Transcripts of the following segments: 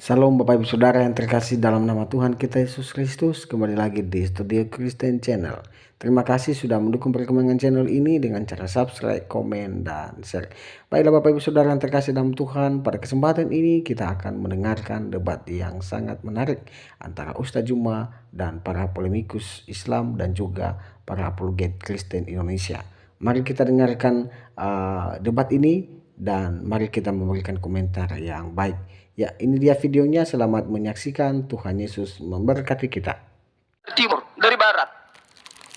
Salam Bapak Ibu Saudara yang terkasih dalam nama Tuhan kita Yesus Kristus. Kembali lagi di Studio Kristen Channel. Terima kasih sudah mendukung perkembangan channel ini dengan cara subscribe, komen, dan share. Baiklah Bapak Ibu Saudara yang terkasih dalam Tuhan, pada kesempatan ini kita akan mendengarkan debat yang sangat menarik antara Ustadz Juma dan para polemikus Islam dan juga para apologet Kristen Indonesia. Mari kita dengarkan debat ini dan mari kita memberikan komentar yang baik. Ya, ini dia videonya. Selamat menyaksikan. Tuhan Yesus memberkati kita. Timur, dari barat,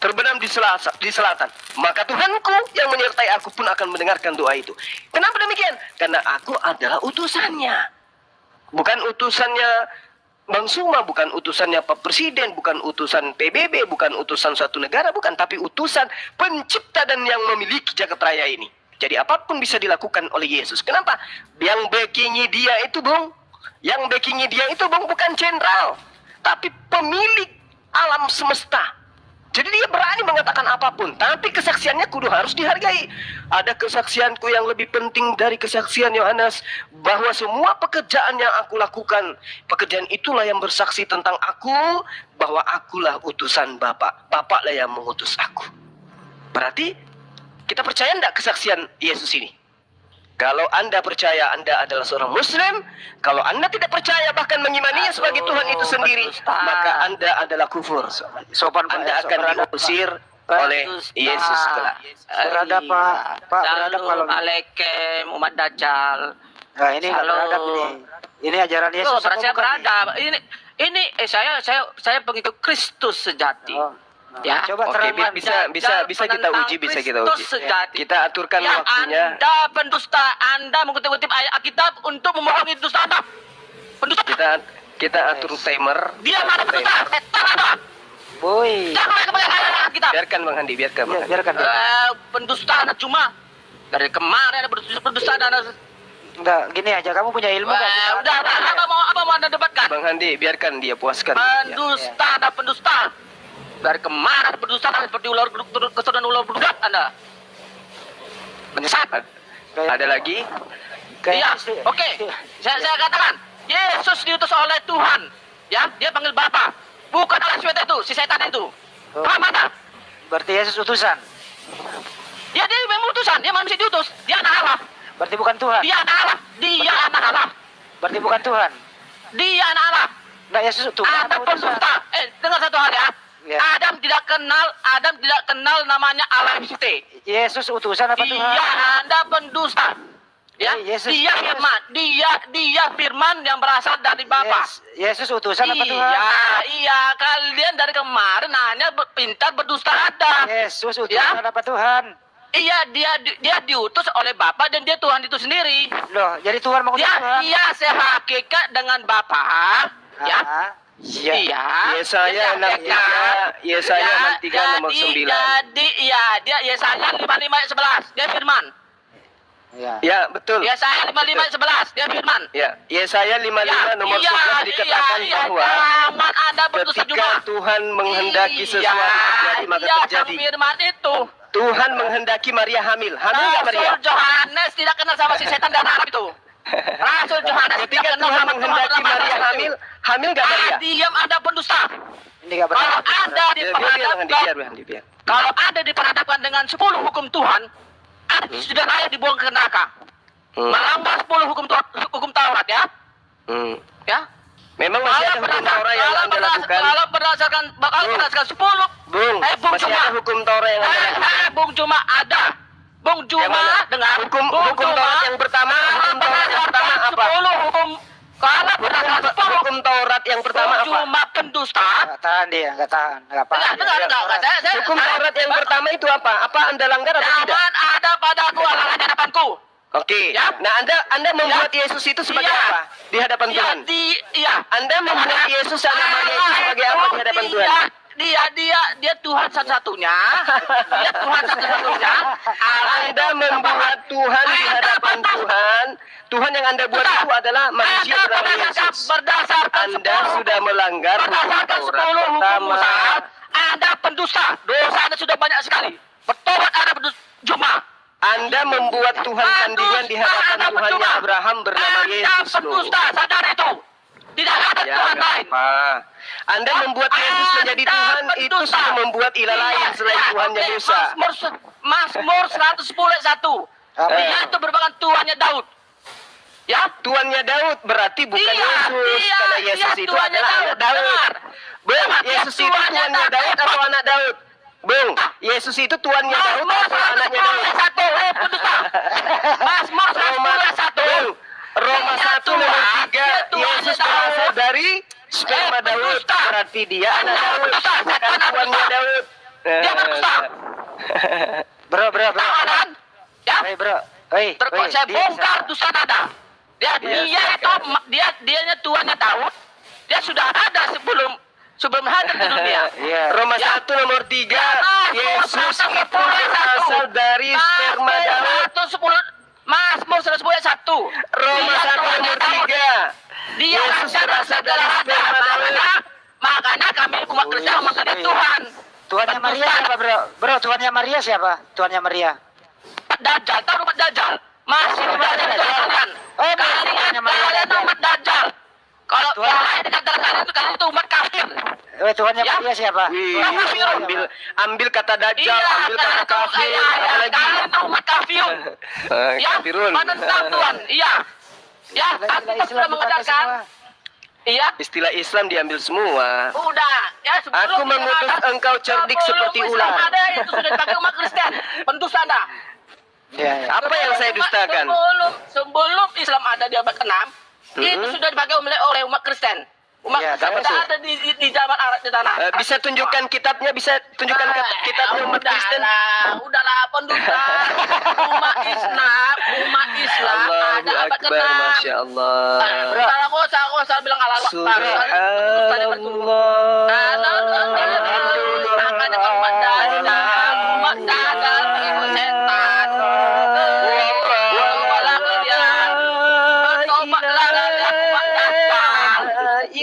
terbenam di selatan. Maka Tuhanku yang menyertai aku pun akan mendengarkan doa itu. Kenapa demikian? Karena aku adalah utusannya. Bukan utusannya Bang Suma, bukan utusannya Pak Presiden, bukan utusan PBB, bukan utusan suatu negara, bukan. Tapi utusan pencipta dan yang memiliki jagat raya ini. Jadi apapun bisa dilakukan oleh Yesus. Kenapa? Yang backingi dia itu, Bung. Yang backingi dia itu, Bung, bukan jenderal. Tapi pemilik alam semesta. Jadi dia berani mengatakan apapun. Tapi kesaksiannya kudu harus dihargai. Ada kesaksianku yang lebih penting dari kesaksian Yohanes. Bahwa semua pekerjaan yang aku lakukan, pekerjaan itulah yang bersaksi tentang aku. Bahwa akulah utusan Bapa. Bapaklah yang mengutus aku. Berarti kita percaya enggak kesaksian Yesus ini? Kalau Anda percaya Anda adalah seorang Muslim, kalau Anda tidak percaya bahkan mengimaninya sebagai Tuhan itu sendiri, maka Anda adalah kufur. Anda akan diusir oleh Yesus kelak. Berada Pak berada kalau Assalamualaikum umat Dajjal. Nah, ini nggak beradab ini. Ini ajaran Yesus. Saya beradab. Ini saya pengikut Kristus sejati. Ya, coba Oke, terangkan. bisa kita uji, bisa kita uji. Kita aturkan yang waktunya. Anda pendusta, Anda mengutip-utip ayat Alkitab untuk memohongi dusta Anda. Pendusta. Kita atur timer. Dia mana pendusta? Boy. Jangan kebanyakan ayat Alkitab. Biarkan Bang Handi, biarkan Bang Handi. Biarkan. Pendusta Anda cuma dari kemarin ada pendusta Anda. Enggak, gini aja, kamu punya ilmu nggak? Udah, apa mau Anda debatkan? Bang Handi, biarkan dia puaskan. Pendusta Anda pendusta. Dari kemarin berdusta seperti ular kesudahan ular beludak Anda. Menyesat. Ada lagi? Iya, oke. Saya katakan, Yesus diutus oleh Tuhan. Ya, dia panggil Bapa. Bukan Allah SWT itu, si setan itu. Paham Anda? Berarti Yesus utusan. Ya, dia memang utusan, dia manusia diutus. Dia anak Allah. Berarti bukan Tuhan. Dia anak Allah. Dia anak Allah. Berarti bukan Tuhan. Dia anak Allah. Enggak, Yesus Tuhan. Ada pendusta. Dengar satu hal ya. Ya. Adam tidak kenal namanya Allah SWT. Yesus utusan apa Tuhan? Iya, Anda pendusta. Ya, Yesus, dia firman, dia firman yang berasal dari Bapa. Yesus utusan apa Tuhan? Iya, kalian dari kemarin nanya pintar berdusta ada. Yesus utusan apa Tuhan? Iya, dia diutus oleh Bapa dan dia Tuhan itu sendiri. Loh, jadi Tuhan mengutus Tuhan? Iya, sehakikat dengan Bapa. Ya. Iya. Yesaya 63 nomor 9. Jadi dia Yesaya 55 ayat 11, dia firman. Ya, betul. Yesaya 55 ayat 11, dia firman. Ya, Yesaya 55 nomor 11 dikatakan bahwa ketika Tuhan menghendaki sesuatu terjadi maka terjadi. Firman itu. Tuhan menghendaki Maria hamil. Hamil enggak Maria? Rasul Yohanes tidak kenal sama si setan dan Arab itu. Rasul Yohanes ketika Tuhan menghendaki Maria hamil, hamil enggak Maria? Diam, Anda pendusta. Ini enggak benar. Kalau Anda diperhadapkan, kalau Anda diperhadapkan dengan 10 hukum Tuhan, Anda sudah layak dibuang ke neraka. Melanggar 10 hukum Taurat ya. Ya. Memang masih ada hukum Taurat yang Anda lakukan. Kalau berdasarkan 10. Bung masih ada hukum Taurat yang Anda lakukan. Bung Juma ada. Bung Juma dengan hukum Taurat yang pertama, apa? 10 hukum. Kalau berdasarkan 10 hukum Taurat yang pertama apa? Cuma pendusta. Enggak tahan dia, enggak tahan. Enggak paham. Enggak. Hukum Taurat yang pertama itu apa? Apa Anda langgar atau tidak? Jangan ada padaku halangan hadapanku. Oke. Nah, Anda membuat Yesus itu sebagai apa di hadapan Tuhan? Anda membuat Yesus sama Maria itu sebagai apa di hadapan Tuhan? Dia Tuhan satu-satunya. Dia Tuhan satu-satunya. Anda membuat Tuhan di hadapan Tuhan. Tuhan yang Anda buat itu adalah manusia bernama Yesus. Anda sudah melanggar hukum Taurat pertama. Anda pendusta. Dosa Anda sudah banyak sekali. Bertobat Anda pendusta. Juma. Anda membuat Tuhan tandingan di hadapan Tuhannya Abraham bernama Yesus. Anda pendusta, sadar itu. Tuhan lain. Anda membuat Yesus menjadi Tuhan itu sudah membuat ilah lain selain Tuhannya Musa. Mazmur 110:1. Dia itu merupakan Tuhannya Daud. Ya, Tuannya Daud berarti bukan Yesus, karena Yesus itu adalah anak Daud. Bung, Yesus itu tuannya Daud atau anak Daud? Bung, Yesus itu tuannya Daud atau anaknya Daud? Mazmur 110:1. Roma 1 nomor 3, Yesus berasal dari sperma Daud, berarti dia anak Daud, bukan tuannya Daud. Dia berdusta. Bro. Ya, Bro. saya bongkar dusta Anda. Dianya tuannya Daud. Dia sudah ada sebelum hadir di dunia. Roma 1 nomor 3, Yesus itu berasal dari sperma Daud. Mazmur 110:1. Roma 1 nomor 3, Yesus berasal dari sperma Daud. Makanya kami umat Kristen mengenai Tuhan. Tuannya Maria siapa, bro? Bro, tuannya Maria siapa? Tuannya Maria. Dajjal, tahu umat Dajjal? Masih Dajjal Tuhan. Kalian umat Dajjal. Kalau yang lain dikatakan kalian itu umat kafir. Tuannya Maria siapa? Ambil kata Dajjal, ambil kata kafir, apa lagi? Kalian itu umat kafir. Ya, Kafirun. menentang Tuhan. Iya. Ya, aku sudah mengatakan. Iya. Istilah Islam diambil semua. Udah, ya sebelum Aku mengutus engkau cerdik seperti ular. Ada itu sudah dipakai umat Kristen. Pendusta Anda. Apa yang saya dustakan? Sebelum Islam ada di abad ke-6, itu sudah dipakai oleh umat Kristen. Umat Kristen sudah ada di zaman Arab di tanah. Bisa tunjukkan kitabnya, bisa tunjukkan kitabnya umat Kristen. Udahlah pendusta. Umat Islam ada Allahu abad Akbar, ke-6. Masya Allah. Salah usah bilang Allah Akbar. Makanya umat Dajjal pengikut setan.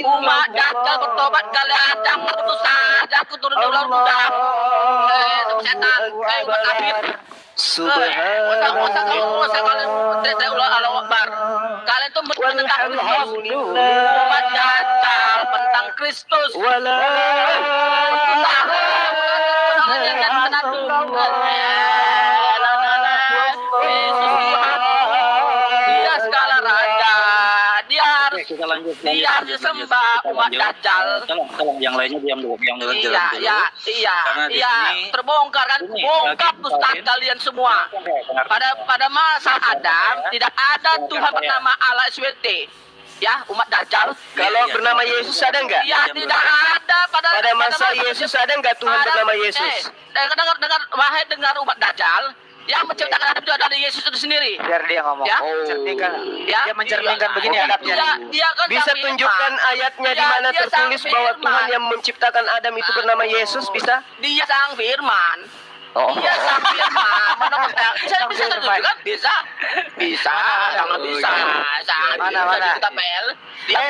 Umat Dajjal bertobat kalian, jangan putus saja aku turun di ular muda. Setan, umat kafir. Kalian tuh menentang Kristus. Umat Dajjal tentang Kristus. Dia skala raja. Dia harus disembah umat Dajjal. Tolong yang lainnya diam dulu, yang dulu. Iya. Terbongkar kan, bongkar dusta kalian semua. Pada masa Adam tidak ada Tuhan bernama Allah SWT. Ya, umat Dajjal. Kalau bernama Yesus ada nggak? Ya, tidak ada Pada masa Yesus ada nggak Tuhan bernama Yesus? Dengar umat Dajjal. Yang menciptakan Adam itu adalah Yesus itu sendiri. Biar dia ngomong. Ya? Dia mencerminkan begini adabnya. Dia kan Bisa sang tunjukkan Firman. ayatnya di mana Dia tertulis sang bahwa Firman. Tuhan yang menciptakan Adam itu bernama Yesus? Bisa? Dia sang Firman. Oh. Dia sang Firman. Bisa tunjukkan? Bisa. Sangat bisa. Mana? Kita pel.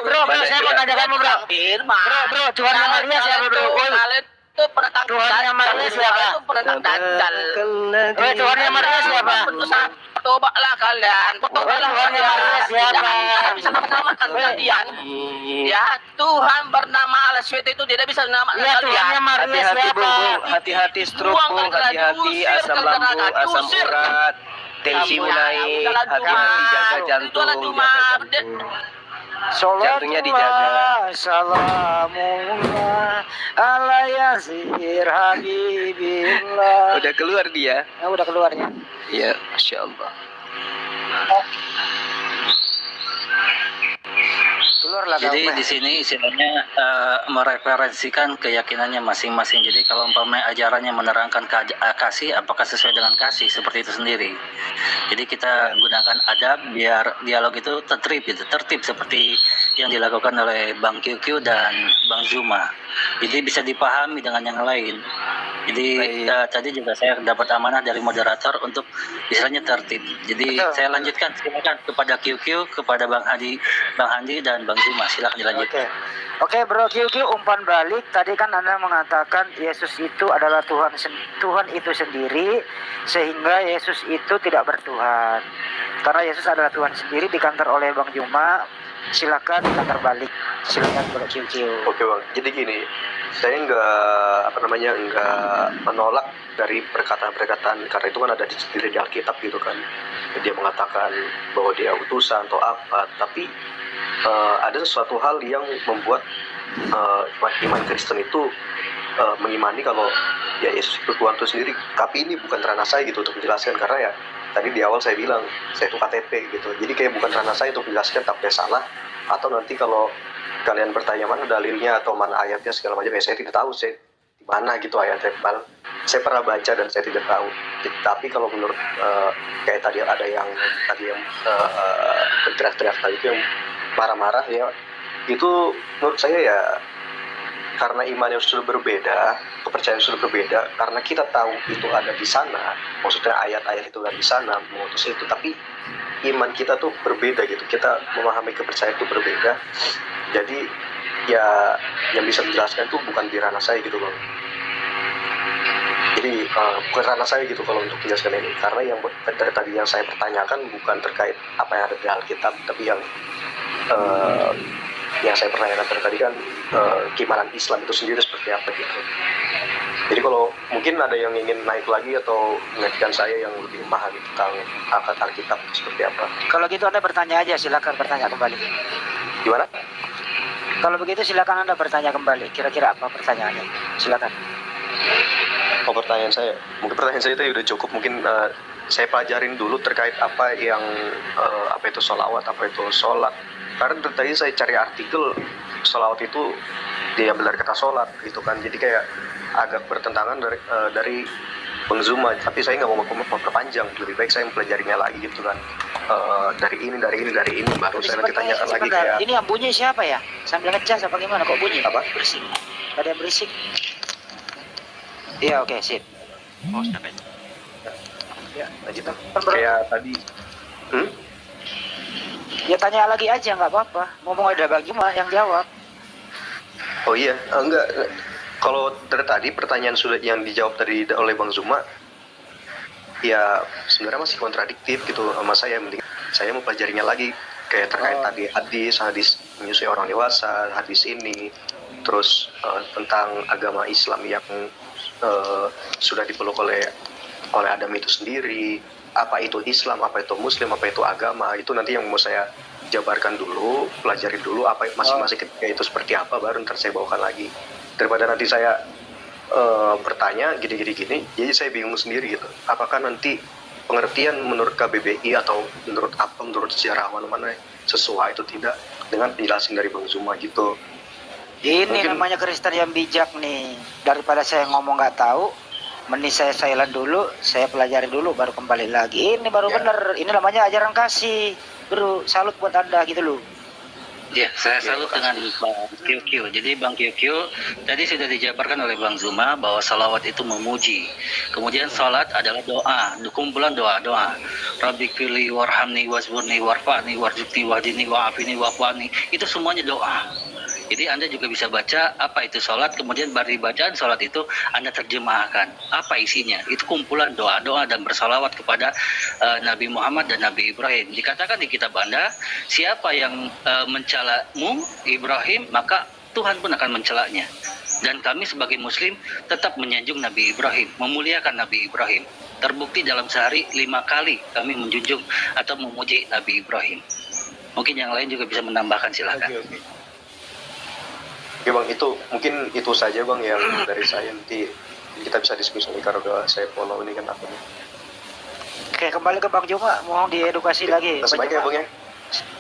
Bro, saya mau nanya kamu, bro. Firman. Bro, Tuhannya Maria siapa, bro? Kalian itu penentang Tuhannya Maria siapa? Itu penentang Dajjal. Tuhannya Maria siapa? Tobatlah kalian. Tobatlah Tuhannya kalian. Maria siapa? Jangan bisa menamakan kalian. Ya, Tuhan bernama Allah SWT itu tidak bisa menamakan Iya, kalian. Tuhannya Maria Hati-hati siapa? bung, hati-hati stroke bung, hati-hati asam lambung, asam urat, tensi naik, hati-hati jaga jantung, Jantungnya dijaga. Salamullah ala yasir habibillah. Udah keluar dia. Udah keluarnya. Ya, Masya Allah. Keluar lah. Jadi di sini istilahnya mereferensikan keyakinannya masing-masing. Jadi kalau umpamanya ajarannya menerangkan kasih, apakah sesuai dengan kasih seperti itu sendiri. Jadi kita gunakan adab biar dialog itu tertib seperti yang dilakukan oleh Bang QQ dan Bang Zuma. Jadi bisa dipahami dengan yang lain. Jadi tadi juga saya dapat amanah dari moderator untuk istilahnya tertib. Jadi saya lanjutkan, silakan kepada QQ, kepada Bang Handi dan Bang Zuma, silakan dilanjutkan. Oke, bro QQ, umpan balik. Tadi kan Anda mengatakan Yesus itu adalah Tuhan itu sendiri, sehingga Yesus itu tidak bertuhan. Karena Yesus adalah Tuhan sendiri, dikantor oleh Bang Zuma. Silakan dikantor balik. Silakan Bro Kiu. Oke bang, jadi gini, saya nggak menolak dari perkataan-perkataan karena itu kan ada di Alkitab gitu kan. Dia mengatakan bahwa dia utusan atau apa, tapi ada sesuatu hal yang membuat iman Kristen itu mengimani kalau ya Yesus itu Tuhan itu sendiri. Tapi ini bukan ranah saya gitu untuk menjelaskan, karena ya tadi di awal saya bilang saya itu KTP gitu. Jadi kayak bukan ranah saya untuk menjelaskan tapi salah, atau nanti kalau kalian bertanya mana dalilnya atau mana ayatnya segala macam, ya saya tidak tahu saya di mana gitu ayatnya. Saya pernah baca dan saya tidak tahu. Tapi kalau menurut kayak tadi ada yang berteriak-teriak tadi itu yang marah-marah ya, itu menurut saya ya karena imannya sudah berbeda, kepercayaan sudah berbeda, karena kita tahu itu ada di sana, maksudnya ayat-ayat itu ada di sana mengutus itu, tapi iman kita tuh berbeda gitu, kita memahami kepercayaan itu berbeda. Jadi ya yang bisa menjelaskan itu bukan di ranah saya gitu bang. Jadi bukan ranah saya gitu kalau untuk menjelaskan ini, karena yang dari tadi yang saya pertanyakan bukan terkait apa yang ada di Alkitab, tapi yang saya pertanyakan tadi kan keimanan Islam itu sendiri seperti apa gitu. Jadi kalau mungkin ada yang ingin naik lagi atau mengajukan saya yang lebih memahami tentang Alkitab itu seperti apa. Kalau gitu Anda bertanya aja, silakan bertanya kembali. Gimana? Kalau begitu silakan Anda bertanya kembali. Kira-kira apa pertanyaannya? Silakan. Pertanyaan saya, mungkin pertanyaan saya itu udah cukup. Mungkin saya pelajarin dulu terkait apa yang apa itu sholawat, apa itu sholat. Karena dari tadi saya cari artikel sholawat itu dia benar kata sholat gitu kan. Jadi kayak agak bertentangan dari Bang Zuma. Tapi saya nggak mau memperpanjang. Lebih baik saya mempelajarinya lagi gitu kan. Dari ini baru saya nanti tanyakan lagi kayak. Ini yang bunyi siapa ya? Sambil ngecas apa gimana? Kok bunyi? Apa? Berisik. Ada yang berisik. Iya oke, sip. Oh, siapa itu? Ya, lanjut. Kayak tadi. Ya tanya lagi aja, nggak apa-apa. Ngomong ada bagaimana yang jawab. Oh iya, enggak. Kalau dari tadi pertanyaan sudah yang dijawab tadi oleh Bang Zuma, ya sebenarnya masih kontradiktif gitu sama saya. Mending saya mau pelajarinya lagi kayak terkait tadi hadis menyusui orang dewasa, hadis ini, terus tentang agama Islam yang sudah dipeluk oleh Adam itu sendiri. Apa itu Islam, apa itu Muslim, apa itu agama, itu nanti yang mau saya jabarkan dulu, pelajari dulu apa masing-masing ketika itu seperti apa, baru ntar saya bawakan lagi. Daripada nanti saya bertanya gini, jadi saya bingung sendiri gitu. Apakah nanti pengertian menurut KBBI atau menurut sejarawan mana sesuai itu tidak dengan penjelasan dari Bang Zuma gitu. Ini Mungkin namanya Kristen yang bijak nih. Daripada saya ngomong nggak tahu, mending saya silent dulu, saya pelajari dulu, baru kembali lagi. Ini baru bener. Ini namanya ajaran kasih, bro. Salut buat Anda gitu loh. Ya, saya salut dengan Bang QQ. Jadi Bang QQ tadi sudah dijabarkan oleh Bang Zuma bahwa salawat itu memuji. Kemudian salat adalah doa, kumpulan doa-doa. Rabbi firli warhamni wasburni warfa'ni warzuqni wahdini wa'afini wa'fani. Itu semuanya doa. Jadi Anda juga bisa baca apa itu sholat, kemudian dari bacaan sholat itu Anda terjemahkan apa isinya. Itu kumpulan doa-doa dan bersalawat kepada Nabi Muhammad dan Nabi Ibrahim. Dikatakan di kitab Anda, siapa yang mencelamu Ibrahim, maka Tuhan pun akan mencelanya. Dan kami sebagai Muslim tetap menyanjung Nabi Ibrahim, memuliakan Nabi Ibrahim. Terbukti dalam sehari 5 kali kami menjunjung atau memuji Nabi Ibrahim. Mungkin yang lain juga bisa menambahkan, silakan. Oke. Oke Bang, itu mungkin itu saja Bang yang dari saya. Nanti kita bisa diskusi nih karena udah saya follow ini kan akunnya. Oke, kembali ke Bang Juma, mohon diedukasi lagi. Terima kasih ya Bang ya.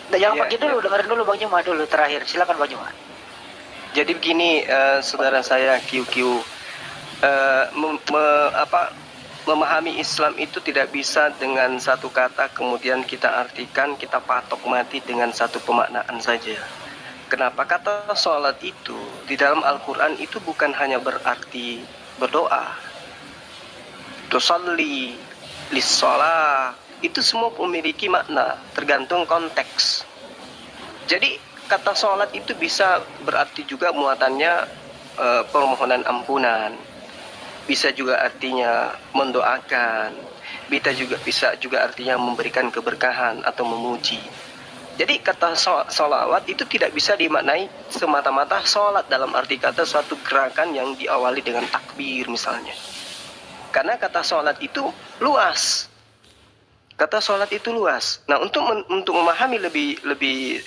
Jangan pergi dulu, dengerin dulu Bang Juma dulu terakhir. Silakan Bang Juma. Jadi begini, saudara saya QQ, memahami Islam itu tidak bisa dengan satu kata kemudian kita artikan, kita patok mati dengan satu pemaknaan saja. Kenapa? Kata sholat itu di dalam Al-Quran itu bukan hanya berarti berdoa. Tusalli, lissolah, itu semua memiliki makna, tergantung konteks. Jadi kata sholat itu bisa berarti juga muatannya permohonan ampunan. Bisa juga artinya mendoakan. Bisa juga artinya memberikan keberkahan atau memuji. Jadi kata sholawat itu tidak bisa dimaknai semata-mata sholat dalam arti kata suatu gerakan yang diawali dengan takbir misalnya. Karena kata sholat itu luas. Kata sholat itu luas. Nah, untuk memahami lebih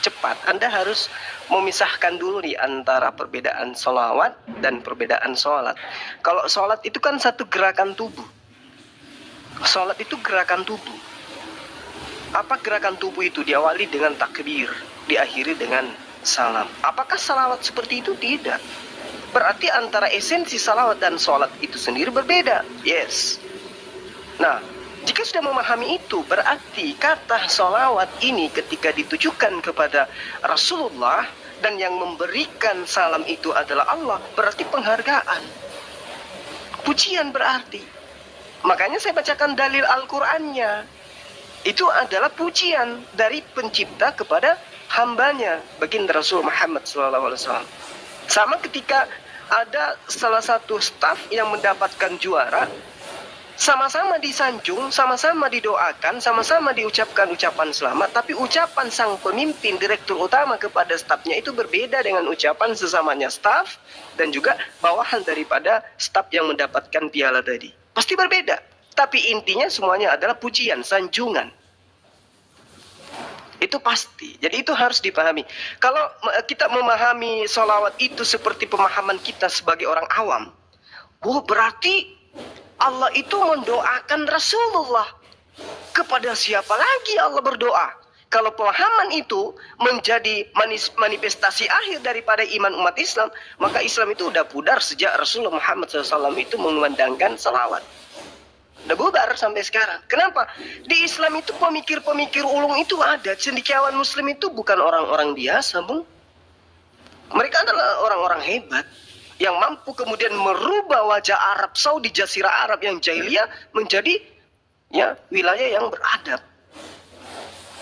cepat, Anda harus memisahkan dulu nih antara perbedaan sholawat dan perbedaan sholat. Kalau sholat itu kan satu gerakan tubuh. Sholat itu gerakan tubuh. Apa gerakan tubuh itu? Diawali dengan takbir, diakhiri dengan salam. Apakah salawat seperti itu? Tidak. Berarti antara esensi salawat dan sholat itu sendiri berbeda. Yes. Nah, jika sudah memahami itu, berarti kata sholawat ini ketika ditujukan kepada Rasulullah dan yang memberikan salam itu adalah Allah, berarti penghargaan. Pujian berarti. Makanya saya bacakan dalil Al-Qur'annya. Itu adalah pujian dari pencipta kepada hambanya, baginda Rasul Muhammad SAW. Sama ketika ada salah satu staf yang mendapatkan juara, sama-sama disanjung, sama-sama didoakan, sama-sama diucapkan ucapan selamat, tapi ucapan sang pemimpin, direktur utama kepada stafnya itu berbeda dengan ucapan sesamanya staf dan juga bawahan daripada staf yang mendapatkan piala tadi. Pasti berbeda. Tapi intinya semuanya adalah pujian, sanjungan. Itu pasti. Jadi itu harus dipahami. Kalau kita memahami sholawat itu seperti pemahaman kita sebagai orang awam, berarti Allah itu mendoakan Rasulullah. Kepada siapa lagi Allah berdoa? Kalau pemahaman itu menjadi manifestasi akhir daripada iman umat Islam, maka Islam itu udah pudar sejak Rasulullah Muhammad SAW itu mengumandangkan salawat. Udah bubar sampai sekarang. Kenapa? Di Islam itu pemikir-pemikir ulung itu ada. Cendekiawan Muslim itu bukan orang-orang biasa, Bung. Mereka adalah orang-orang hebat yang mampu kemudian merubah wajah Arab Saudi, Jazirah Arab yang jahiliyah menjadi wilayah yang beradab.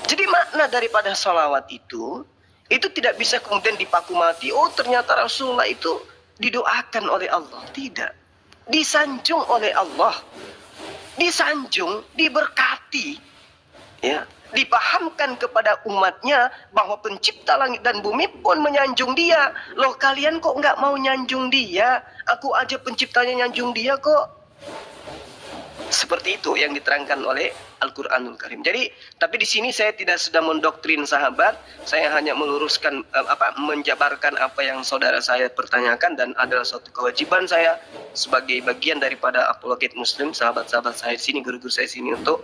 Jadi makna daripada salawat itu tidak bisa kemudian dipaku mati. Oh, ternyata Rasulullah itu didoakan oleh Allah. Tidak. Disanjung oleh Allah. Disanjung, diberkati, dipahamkan kepada umatnya bahwa pencipta langit dan bumi pun menyanjung dia. Loh, kalian kok nggak mau nyanjung dia? Aku aja penciptanya nyanjung dia kok. Seperti itu yang diterangkan oleh Al-Qur'anul Karim. Jadi, tapi di sini saya tidak sedang mendoktrin sahabat, saya hanya meluruskan menjabarkan apa yang saudara saya pertanyakan dan adalah suatu kewajiban saya sebagai bagian daripada apologet Muslim, sahabat-sahabat saya di sini, guru-guru saya di sini untuk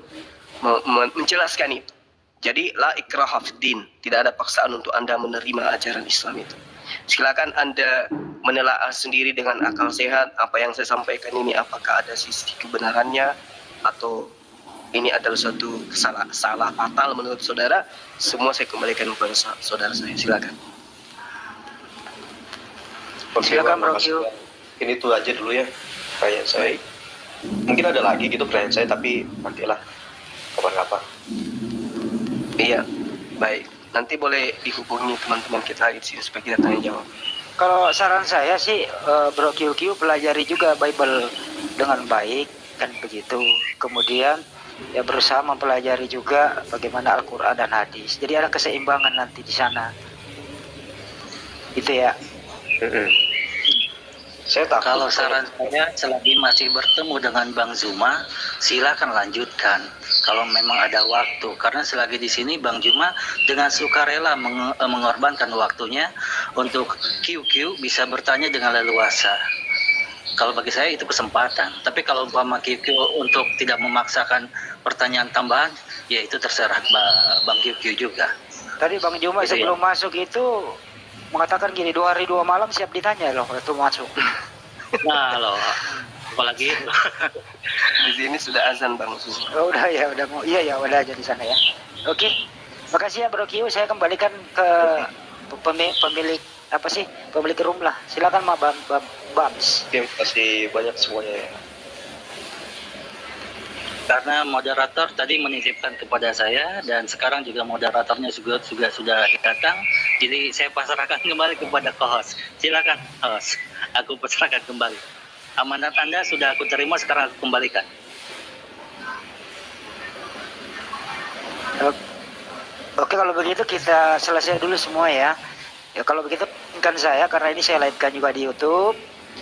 menjelaskan itu. Jadi la ikraha fiddin, tidak ada paksaan untuk Anda menerima ajaran Islam itu. Silakan Anda menelaah sendiri dengan akal sehat apa yang saya sampaikan ini, apakah ada sisi kebenarannya atau ini adalah suatu salah fatal menurut saudara. Semua saya kembalikan kepada saudara saya. Silakan. Silakan Bro Q. Ini tuh aja dulu ya pertanyaan saya. Mungkin ada lagi gitu pertanyaan saya, tapi nantilah kapan-kapan. Iya, baik. Nanti boleh dihubungi teman-teman kita di sini supaya kita tanya jawab. Kalau saran saya sih Bro Q pelajari juga Bible dengan baik kan begitu. Kemudian ya berusaha mempelajari juga bagaimana Al-Qur'an dan hadis. Jadi ada keseimbangan nanti di sana. Itu ya. Saya takut Kalau saran saya, selagi masih bertemu dengan Bang Zuma, silakan lanjutkan. Kalau memang ada waktu, karena selagi di sini Bang Zuma dengan sukarela mengorbankan waktunya untuk QQ bisa bertanya dengan leluasa. Kalau bagi saya itu kesempatan. Tapi kalau umpama QQ untuk tidak memaksakan pertanyaan tambahan, ya itu terserah Bang QQ juga. Tadi Bang Zuma Gitu sebelum masuk itu mengatakan gini, 2 hari 2 malam siap ditanya loh waktu masuk. Nah loh, apalagi Di sini sudah azan Bang. Oh, udah ya, udah mau. Iya ya, udah aja di sana ya. Oke. Makasih ya Bro Q, saya kembalikan ke pemilik pemilik room lah. Silakan Bams. terima kasih banyak semuanya ya. karena moderator tadi menitipkan kepada saya dan sekarang juga moderatornya juga sudah datang, jadi saya pasrahkan kembali kepada host. Silakan host, aku pasrahkan kembali. Amanat Anda sudah aku terima, sekarang aku kembalikan. Oke, kalau begitu kita selesai dulu semua ya. Ya kalau begitu kan saya, karena ini saya live-kan juga di YouTube.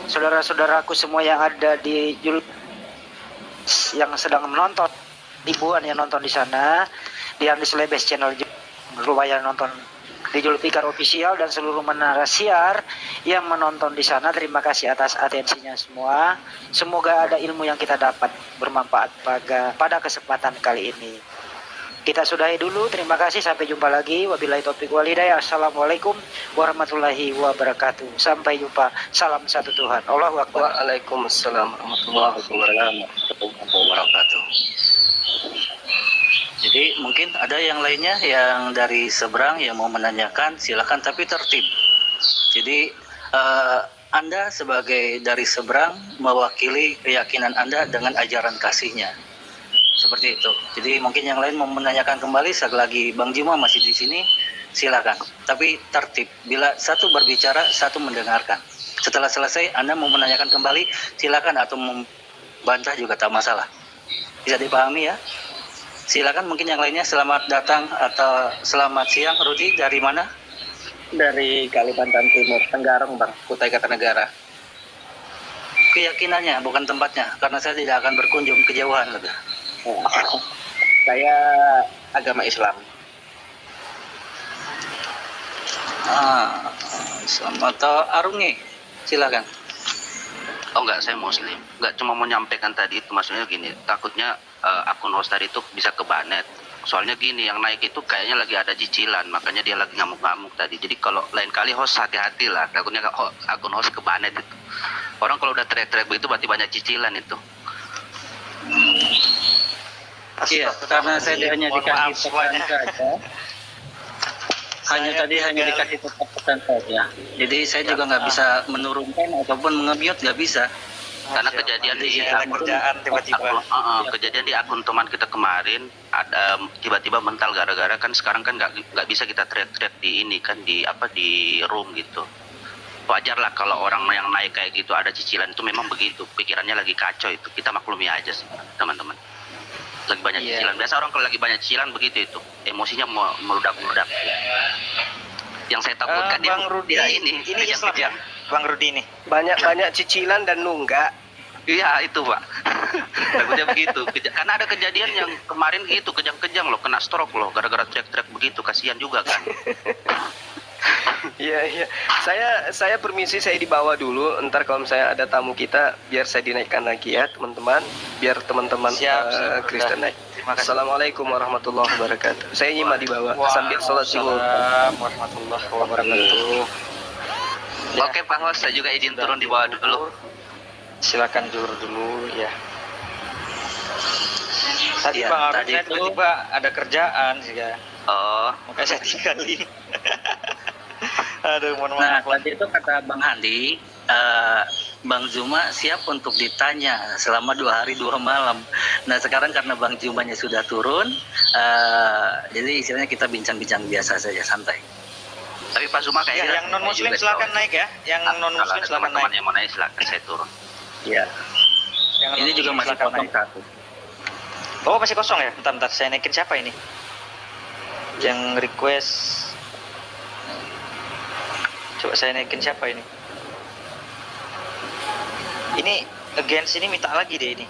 Saudara-saudaraku semua yang ada di yang sedang menonton, ribuan yang nonton di sana, di Andis Lebes channel lumayan nonton di Julfikar Official dan seluruh menara siar yang menonton di sana. Terima kasih atas atensinya semua. Semoga ada ilmu yang kita dapat bermanfaat pada kesempatan kali ini. Kita sudahi dulu. Terima kasih. Sampai jumpa lagi. Wabillahi taufiq wal hidayah. Assalamualaikum warahmatullahi wabarakatuh. Sampai jumpa. Salam satu Tuhan. Allahu Akbar. Waalaikumsalam warahmatullahi wabarakatuh. Jadi mungkin ada yang lainnya yang dari seberang yang mau menanyakan, silakan, tapi tertib. Jadi Anda sebagai dari seberang mewakili keyakinan Anda dengan ajaran kasihnya. Seperti itu. Jadi mungkin yang lain mau menanyakan kembali, selagi Bang Juma masih di sini, silakan. Tapi tertib. Bila satu berbicara, satu mendengarkan. Setelah selesai, Anda mau menanyakan kembali, silakan, atau membantah juga tak masalah. Bisa dipahami ya? Silakan, mungkin yang lainnya. Selamat datang atau selamat siang. Rudi, dari mana? Dari Kalimantan Timur, Tenggarong, Bang, Kutai Kartanegara. Keyakinannya, bukan tempatnya, karena saya tidak akan berkunjung kejauhan lebih. Saya agama Islam. Sama atau Arungi, silakan. Oh enggak, saya Muslim. Enggak, cuma mau nyampaikan tadi itu, maksudnya gini, takutnya akun host tadi itu bisa kebanet. Soalnya gini, yang naik itu kayaknya lagi ada cicilan, makanya dia lagi ngamuk-ngamuk tadi. Jadi kalau lain kali host hati-hati lah, takutnya akun host kebanet itu. Orang kalau udah teriak-teriak begitu berarti banyak cicilan itu. Iya, karena saya hanya dikasih pesan saja. Hanya dikasih pesan saja. Jadi saya juga nggak bisa menurunkan ataupun nge-mute, nggak bisa. Karena kejadian di kerjaan tiba-tiba. Kejadian di akun teman kita kemarin ada tiba-tiba mental gara-gara kan sekarang kan nggak bisa kita teriak-teriak di ini kan di room gitu. Wajar lah kalau orang yang naik kayak gitu ada cicilan, itu memang begitu, pikirannya lagi kacau, itu kita maklumi aja sih teman-teman. Lagi banyak cicilan, biasa orang kalau lagi banyak cicilan begitu itu emosinya meledak-meledak. Yang saya takutkan Bang Rudi ini Islam ya, Bang Rudi ini. banyak cicilan dan nunggak. Iya itu Pak. Takutnya begitu. Karena ada kejadian yang kemarin gitu, kejang-kejang loh, kena stroke loh, gara-gara teriak-teriak begitu, kasihan juga kan. Iya. Saya permisi, saya dibawa dulu. Ntar kalau misalnya ada tamu kita, biar saya dinaikkan lagi ya teman-teman. Biar teman-teman Kristen naik. Assalamualaikum warahmatullahi wabarakatuh. Saya nyimak di bawah sambil sholat zuhur. Warahmatullahi wabarakatuh. Oke Pak Host, saya juga izin turun di bawah dulu. Silakan zuhur dulu ya. Tadi Ya, Bang Arun tadi saya itu- tiba-tiba ada kerjaan sih ya. Oh, Makanya saya tinggalin. Aduh, mohon Nah, maaf. tadi itu kata Bang Handi, Bang Zuma siap untuk ditanya selama 2 hari 2 malam. Nah, sekarang karena Bang Zumanya sudah turun, jadi istilahnya kita bincang-bincang biasa saja, santai. tapi Pak Zuma Ya, kayaknya yang non muslim silakan naik ya. Yang non Kalau muslim ada silakan teman-teman naik. yang mau naik silakan saya turun. Iya. Yang Ini juga non-muslim masih silakan kosong naik. satu. Oh, masih kosong ya? Bentar, saya naikin siapa ini? Yang request. Coba saya naikin siapa ini? Ini against ini minta lagi deh ini.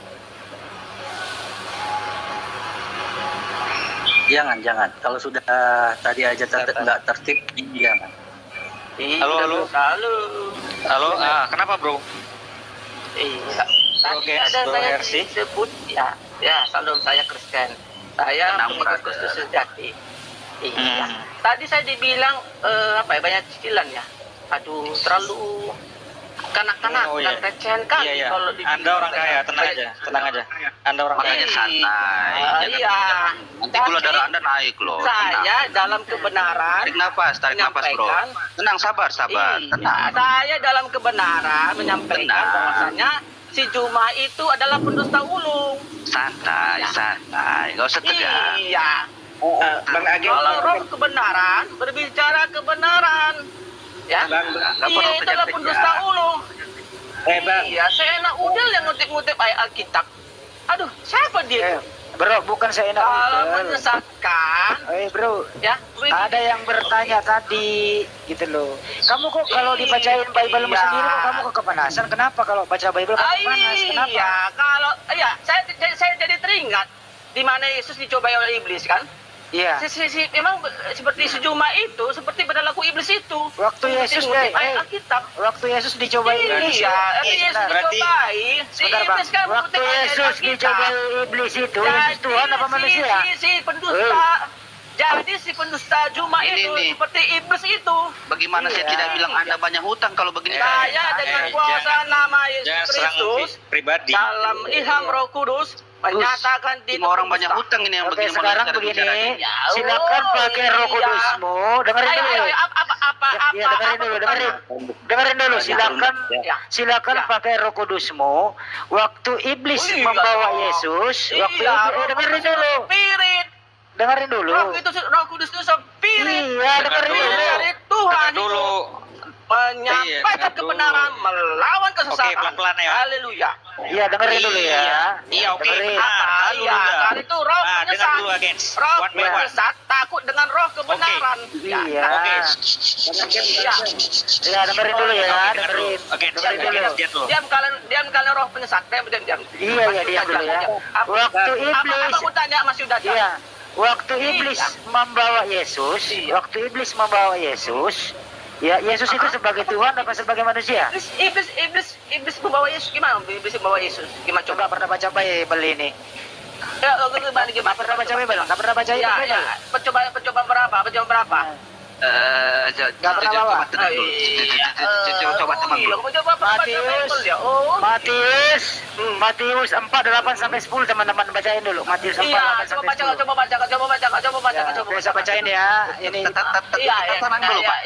Jangan. Kalau sudah tadi aja nggak tertib, jangan. Halo. Halo, kenapa bro? Iya. Oke, Tadi ada Bro saya Hersi. disebut ya salam, saya Kristen. Saya Tenang, pengikut brother. Kristus sejati. Iya. Hmm. Tadi saya dibilang banyak cicilan ya. Aduh, terlalu kanak-kanak Oh, dan iya. recehan kan Iya. kalau dibilang Anda orang kaya, tenang aja. Anda orang Makanya kaya. santai. Iya. Nanti gula darah Anda naik loh. Saya dalam kebenaran Tarik nafas bro. menyampaikan. Tenang, sabar. Iya, Tenang. saya dalam kebenaran menyampaikan Tenang. bahwasanya si Juma itu adalah pendusta ulung. Santai. Gak usah tegang. Iya. Bang Ageng, Kalau roh kebenaran berbicara kebenaran, ya. Nggak perlu Dia itulah kejar-kejar. pendusta ulung. Bang. Iya, saya enak udel yang ngutip-ngutip ayat Alkitab. Aduh, siapa dia? Bro, bukan saya enak. Kalau menyesatkan, Bro, ya. ada yang bertanya tadi gitu loh. Kamu kok kalau dibacain Bible Iya. sendiri kok kamu kok kepanasan? Kenapa kalau baca Bible kamu panas? Kenapa? Iya, kalau saya jadi teringat di mana Yesus dicobai oleh iblis kan? Iya. Memang seperti sejuma itu, seperti berlaku iblis itu. Waktu Yesus Alkitab. waktu Yesus dicobai iblis. Iya, Yesus dicobai. Si Sebentar, Bang. iblis kan Waktu Yesus dicobai iblis itu, Yesus Tuhan apa manusia? Si pendusta. Jadi si pendusta Juma itu Ini. seperti iblis itu. Bagaimana saya Iya. tidak bilang Anda banyak hutang kalau begini? Saya dengan kuasa nama Yesus Kristus pribadi. dalam ilham Roh Kudus menyatakan di Semua orang banyak hutang ini yang Oke, begini. sekarang cara bicaranya. begini. Silakan pakai Roh Kudusmu. Dengerin Ayo, dulu. apa Ya, dengerin dulu. Silakan Ya. pakai Roh Kudusmu. Waktu iblis Oh, iya membawa dong. Yesus, waktu Iya, iblis, dengerin dulu. Spirit. Dengerin dulu. Roh Kudus itu spirit. Iya, dengerin dulu. Spirit Tuhan Dengar dulu. itu menyampaikan Iya, dengar kebenaran melawan kesesatan. Oke, pelan-pelan ya. Haleluya. Iya, dengerin dulu ya. Iya, oke. Dengerin. Iya, kan itu roh dengar penyesat. dulu, Agens. Roh One by one. penyesat takut dengan roh kebenaran. Iya. Oke. Iya. Ya, dengerin dulu ya, Oke, dengerin. Oke, Dengerin dulu. lihat dulu. Diam kalian roh penyesat. Diam. Iya, diam dulu ya. Waktu iblis. Apa aku tanya Mas Yuda? Iya. Waktu iblis membawa Yesus, ya Yesus itu sebagai Tuhan apa sebagai manusia? Iblis membawa Yesus gimana? Iblis membawa Yesus gimana? Coba Coba. pernah baca Bible ini? Ya, gimana? Nggak pernah baca Bible? Nggak pernah baca Ya, Bible? ya. Percobaan berapa? Nggak pernah bawa? Coba tenang dulu. Coba tenang dulu. Matius 4:8-10 teman-teman bacain dulu. Matius 4:8-10. Iya, coba baca. Bisa bacain ya. Ini Tenang dulu, Pak.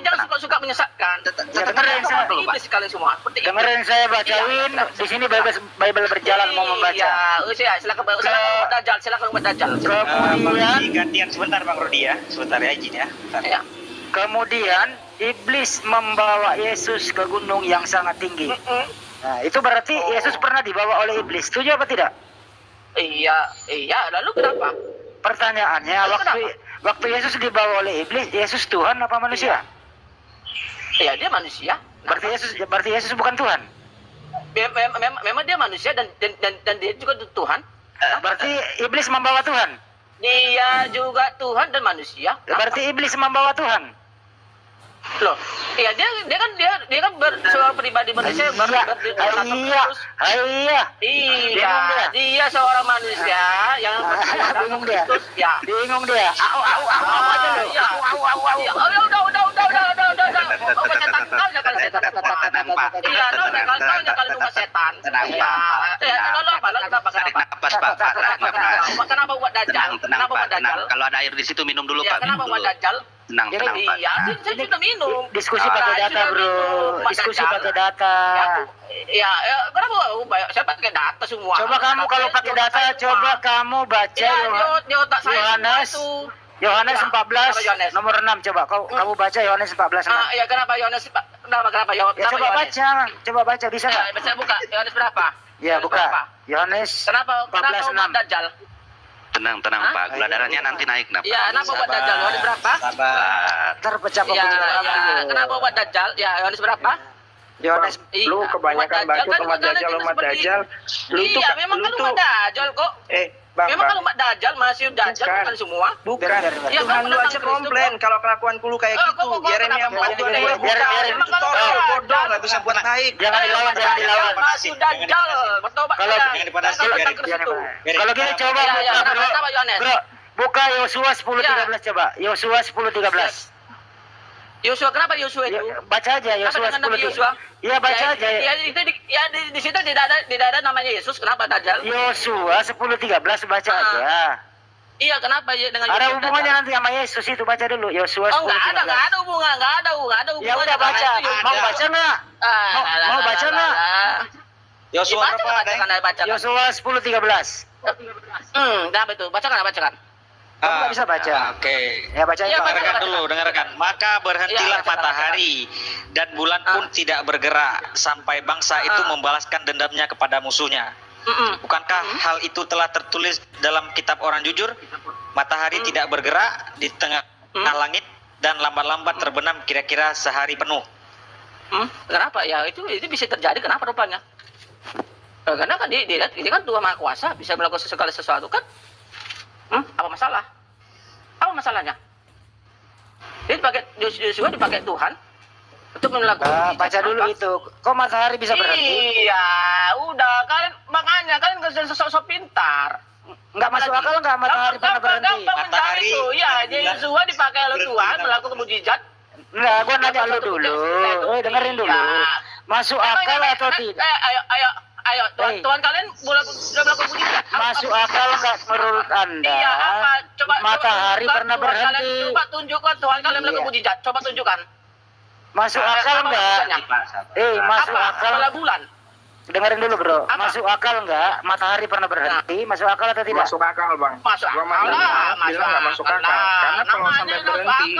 Jangan suka menyesatkan. dengerin saya dulu, Pak. Iblis kalian semua. Seperti itu. Dengerin saya bacain. Di sini Bible berjalan mau membaca. Iya, silakan Umat Dajjal. Kemudian Gantian sebentar Bang Rodi ya. Sebentar ya, izin ya. Bentar. Ya. Kemudian iblis membawa Yesus ke gunung yang sangat tinggi. Nah, itu berarti Yesus pernah dibawa oleh iblis. Setuju apa tidak? Iya. Lalu kenapa? Pertanyaannya, waktu Yesus dibawa oleh iblis, Yesus Tuhan apa manusia? Iya, dia manusia. Berarti Yesus bukan Tuhan. Memang dia manusia dan dia juga Tuhan. Berarti iblis membawa Tuhan. Dia juga Tuhan dan manusia. Berarti iblis membawa Tuhan. Loh, iya dia kan seorang pribadi manusia Iya. dia seorang manusia yang Bingung dia. Kristus, ya. Bingung dia. Au aja lu. Iya. Udah. Oh, setan kau jangan setan. Iya, kau jangan rumah setan. Tenang, Iya. Kenapa? Tarik nafas, Pak. Tarik nafas. Kenapa buat dajjal? Tenang, Kenapa Pak. buat Tenang. dajjal? Kalau ada air di situ minum dulu, Iya, Pak. kenapa Minum buat dulu. dajjal? Tenang, Pak. Iya, saya sudah minum. Diskusi pakai data, Bro. Diskusi pakai data. Ya, kenapa? Saya pakai data semua. Coba kamu kalau pakai data, coba kamu baca Ya, di otak saya Yohanes semua itu. Yohanes Ya, 14 kenapa Yohanes? nomor 6 coba kamu baca Yohanes 14 6. Ya kenapa Yohanes? Kenapa Ya coba Yohanes? baca bisa Ya, nggak? saya buka. Yohanes berapa? Ya Yohanes buka berapa? Yohanes Kenapa 14 umat 6. dajjal? Tenang, Pak. Gula darahnya nanti naik, Pak. Ya, kenapa umat dajjal? Yohanes berapa? Sabar. Terpecah Ya, pembicaraan. kenapa umat dajjal? Ya, Yohanes berapa? Yohanes Lu kebanyakan bacot umat dajjal. Lu tuh Iya, memang kan umat dajjal kok. Bang, Memang kan umat dajjal masih dajjal Bukan. bukan semua. bukan. Ya, Tuhan kamu lu datang aja Kristus, komplain kok. kalau kelakuanku lu kayak gitu. Yeremia 4:22. biarin. Itu tolol, bodoh, nggak bisa buat naik. Jangan dilawan, jangan dilawan. Masih dajjal. Bertobat Kalau- saja. jangan dipanasin, Kalau datang biarin. Kristus. Kalau gini coba Ya, buka, kenapa Bro. Yohanes? Bro, buka Yosua 10:13 coba. Yosua 10:13. Yosua, kenapa Yosua itu? Ya, baca aja Yosua Apa dengan Nabi 10:13. Yosua? Iya baca aja. Di situ tidak ada namanya Yesus. Kenapa dajjal? Yosua 10:13 baca Ah. aja. Iya, kenapa ya dengan Ada Yosua hubungannya dajjal? nanti sama Yesus itu baca dulu Yosua 10:13. Oh, nggak ada hubungan, nggak ada hubungan. Ya udah baca. Mau baca nggak? Mau baca nggak? Yosua Baca berapa? bacakan. Yosua 10:13. Kenapa itu? Bacakan. Kamu nggak bisa baca. Oke. Ya baca Ya, Pak. baca. Dengarkan dulu, dengarkan. Maka berhentilah Ya, baca, matahari dan bulan pun tidak bergerak sampai bangsa itu membalaskan dendamnya kepada musuhnya. Bukankah hal itu telah tertulis dalam kitab orang jujur? Matahari tidak bergerak di tengah langit dan lambat-lambat terbenam kira-kira sehari penuh. Kenapa? Ya itu bisa terjadi. Kenapa rupanya? Karena kan dia kan Tuhan Maha Kuasa, bisa melakukan segala sesuatu kan? Apa masalah? Apa masalahnya? Dia dipakai Tuhan untuk melakukan. Baca dulu itu. Kok matahari bisa berhenti? Iya, udah kalian makanya kalian nggak usah sok pintar. Nggak masuk akal nggak matahari pernah berhenti? Matahari itu, ya, Yesua dipakai oleh Tuhan melakukan mujizat. Enggak, gua nanya lu dulu. Dengerin dulu. Masuk akal atau tidak? Ayo, Tuhan kalian sudah melakukan mujizat. Masuk akal nggak menurut Anda? Iya, apa? Coba matahari tunjukkan pernah Tuhan kalian, berhenti. coba tunjukkan Tuhan kalian melakukan mujizat. Coba tunjukkan. Masuk akal Apa nggak? mujizatnya? Masuk Apa? akal. Kepala bulan. Dengerin dulu bro. Apa? Masuk akal nggak? Matahari pernah berhenti? Masuk akal atau tidak? Masuk akal bang. Masuk Gua akal bilang lah, nggak masuk akal. Karena kalau sampai berhenti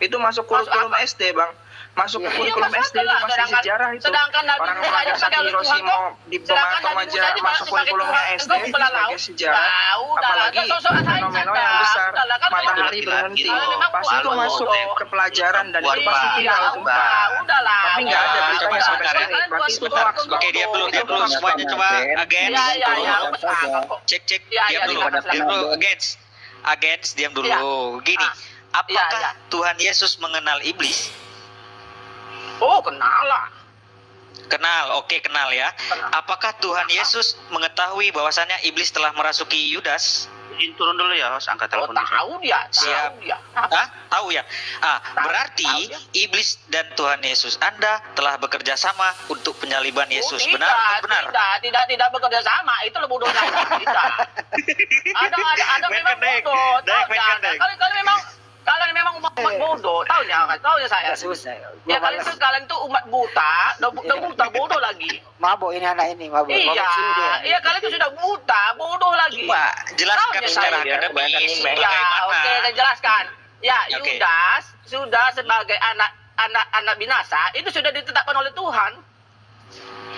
itu masuk kurikulum SD bang. Masuk ke kurikulum SD itu masih sejarah itu. Sedangkan Nabi Orang Musa aja Nagasaki pakai oleh Tuhan Hiroshima kok. di Sedangkan Bomato Nabi aja Musa aja masuk dipakai kurikulumnya Tuhan. SD Engkau kepala sebagai laut. sejarah. Ya, udahlah, Apalagi sosok saya fenomena saja. yang besar. Udahlah, kan Matahari memang berhenti. gila, gitu. Pasti itu Buat masuk bodoh. ke pelajaran dan itu pasti Iya, viral tuh. udahlah. Tapi nggak ada Coba beritanya sampai sebentar ya. sekarang. Berarti itu Sebentar. hoax. Oke, diam dulu semuanya, coba agens. Iya. Cek Ya, diam dulu. silakan. Diam dulu agens diam dulu. Ya. Gini, apakah Ya. Tuhan Yesus mengenal iblis? Oh, kenal lah. Kenal, oke kenal ya. Apakah Tuhan Yesus mengetahui bahwasannya iblis telah merasuki Yudas? Izin turun dulu ya, host, angkat Oh, telepon dulu. tahu dia. Siap. Tahu dia. Tahu ya. Berarti tahu iblis dan Tuhan Yesus Anda telah bekerja sama untuk penyaliban Yesus. Oh, Benar atau benar? Tidak bekerja sama. Itu lebih bodohnya. Tidak. Ada memang bodoh. Kalian memang umat bodoh. Tahunya saya. Susah. Ya kalian tuh umat buta, udah buta bodoh lagi. Mabuk ini anak ini mabuk. Iya, Mabuk sini dia. iya kalian tuh sudah buta, bodoh lagi. Coba jelaskan Tahunya secara saya. akademis Ya, bagaimana. oke, saya jelaskan. Ya, Oke. Yudas sudah sebagai anak binasa itu sudah ditetapkan oleh Tuhan.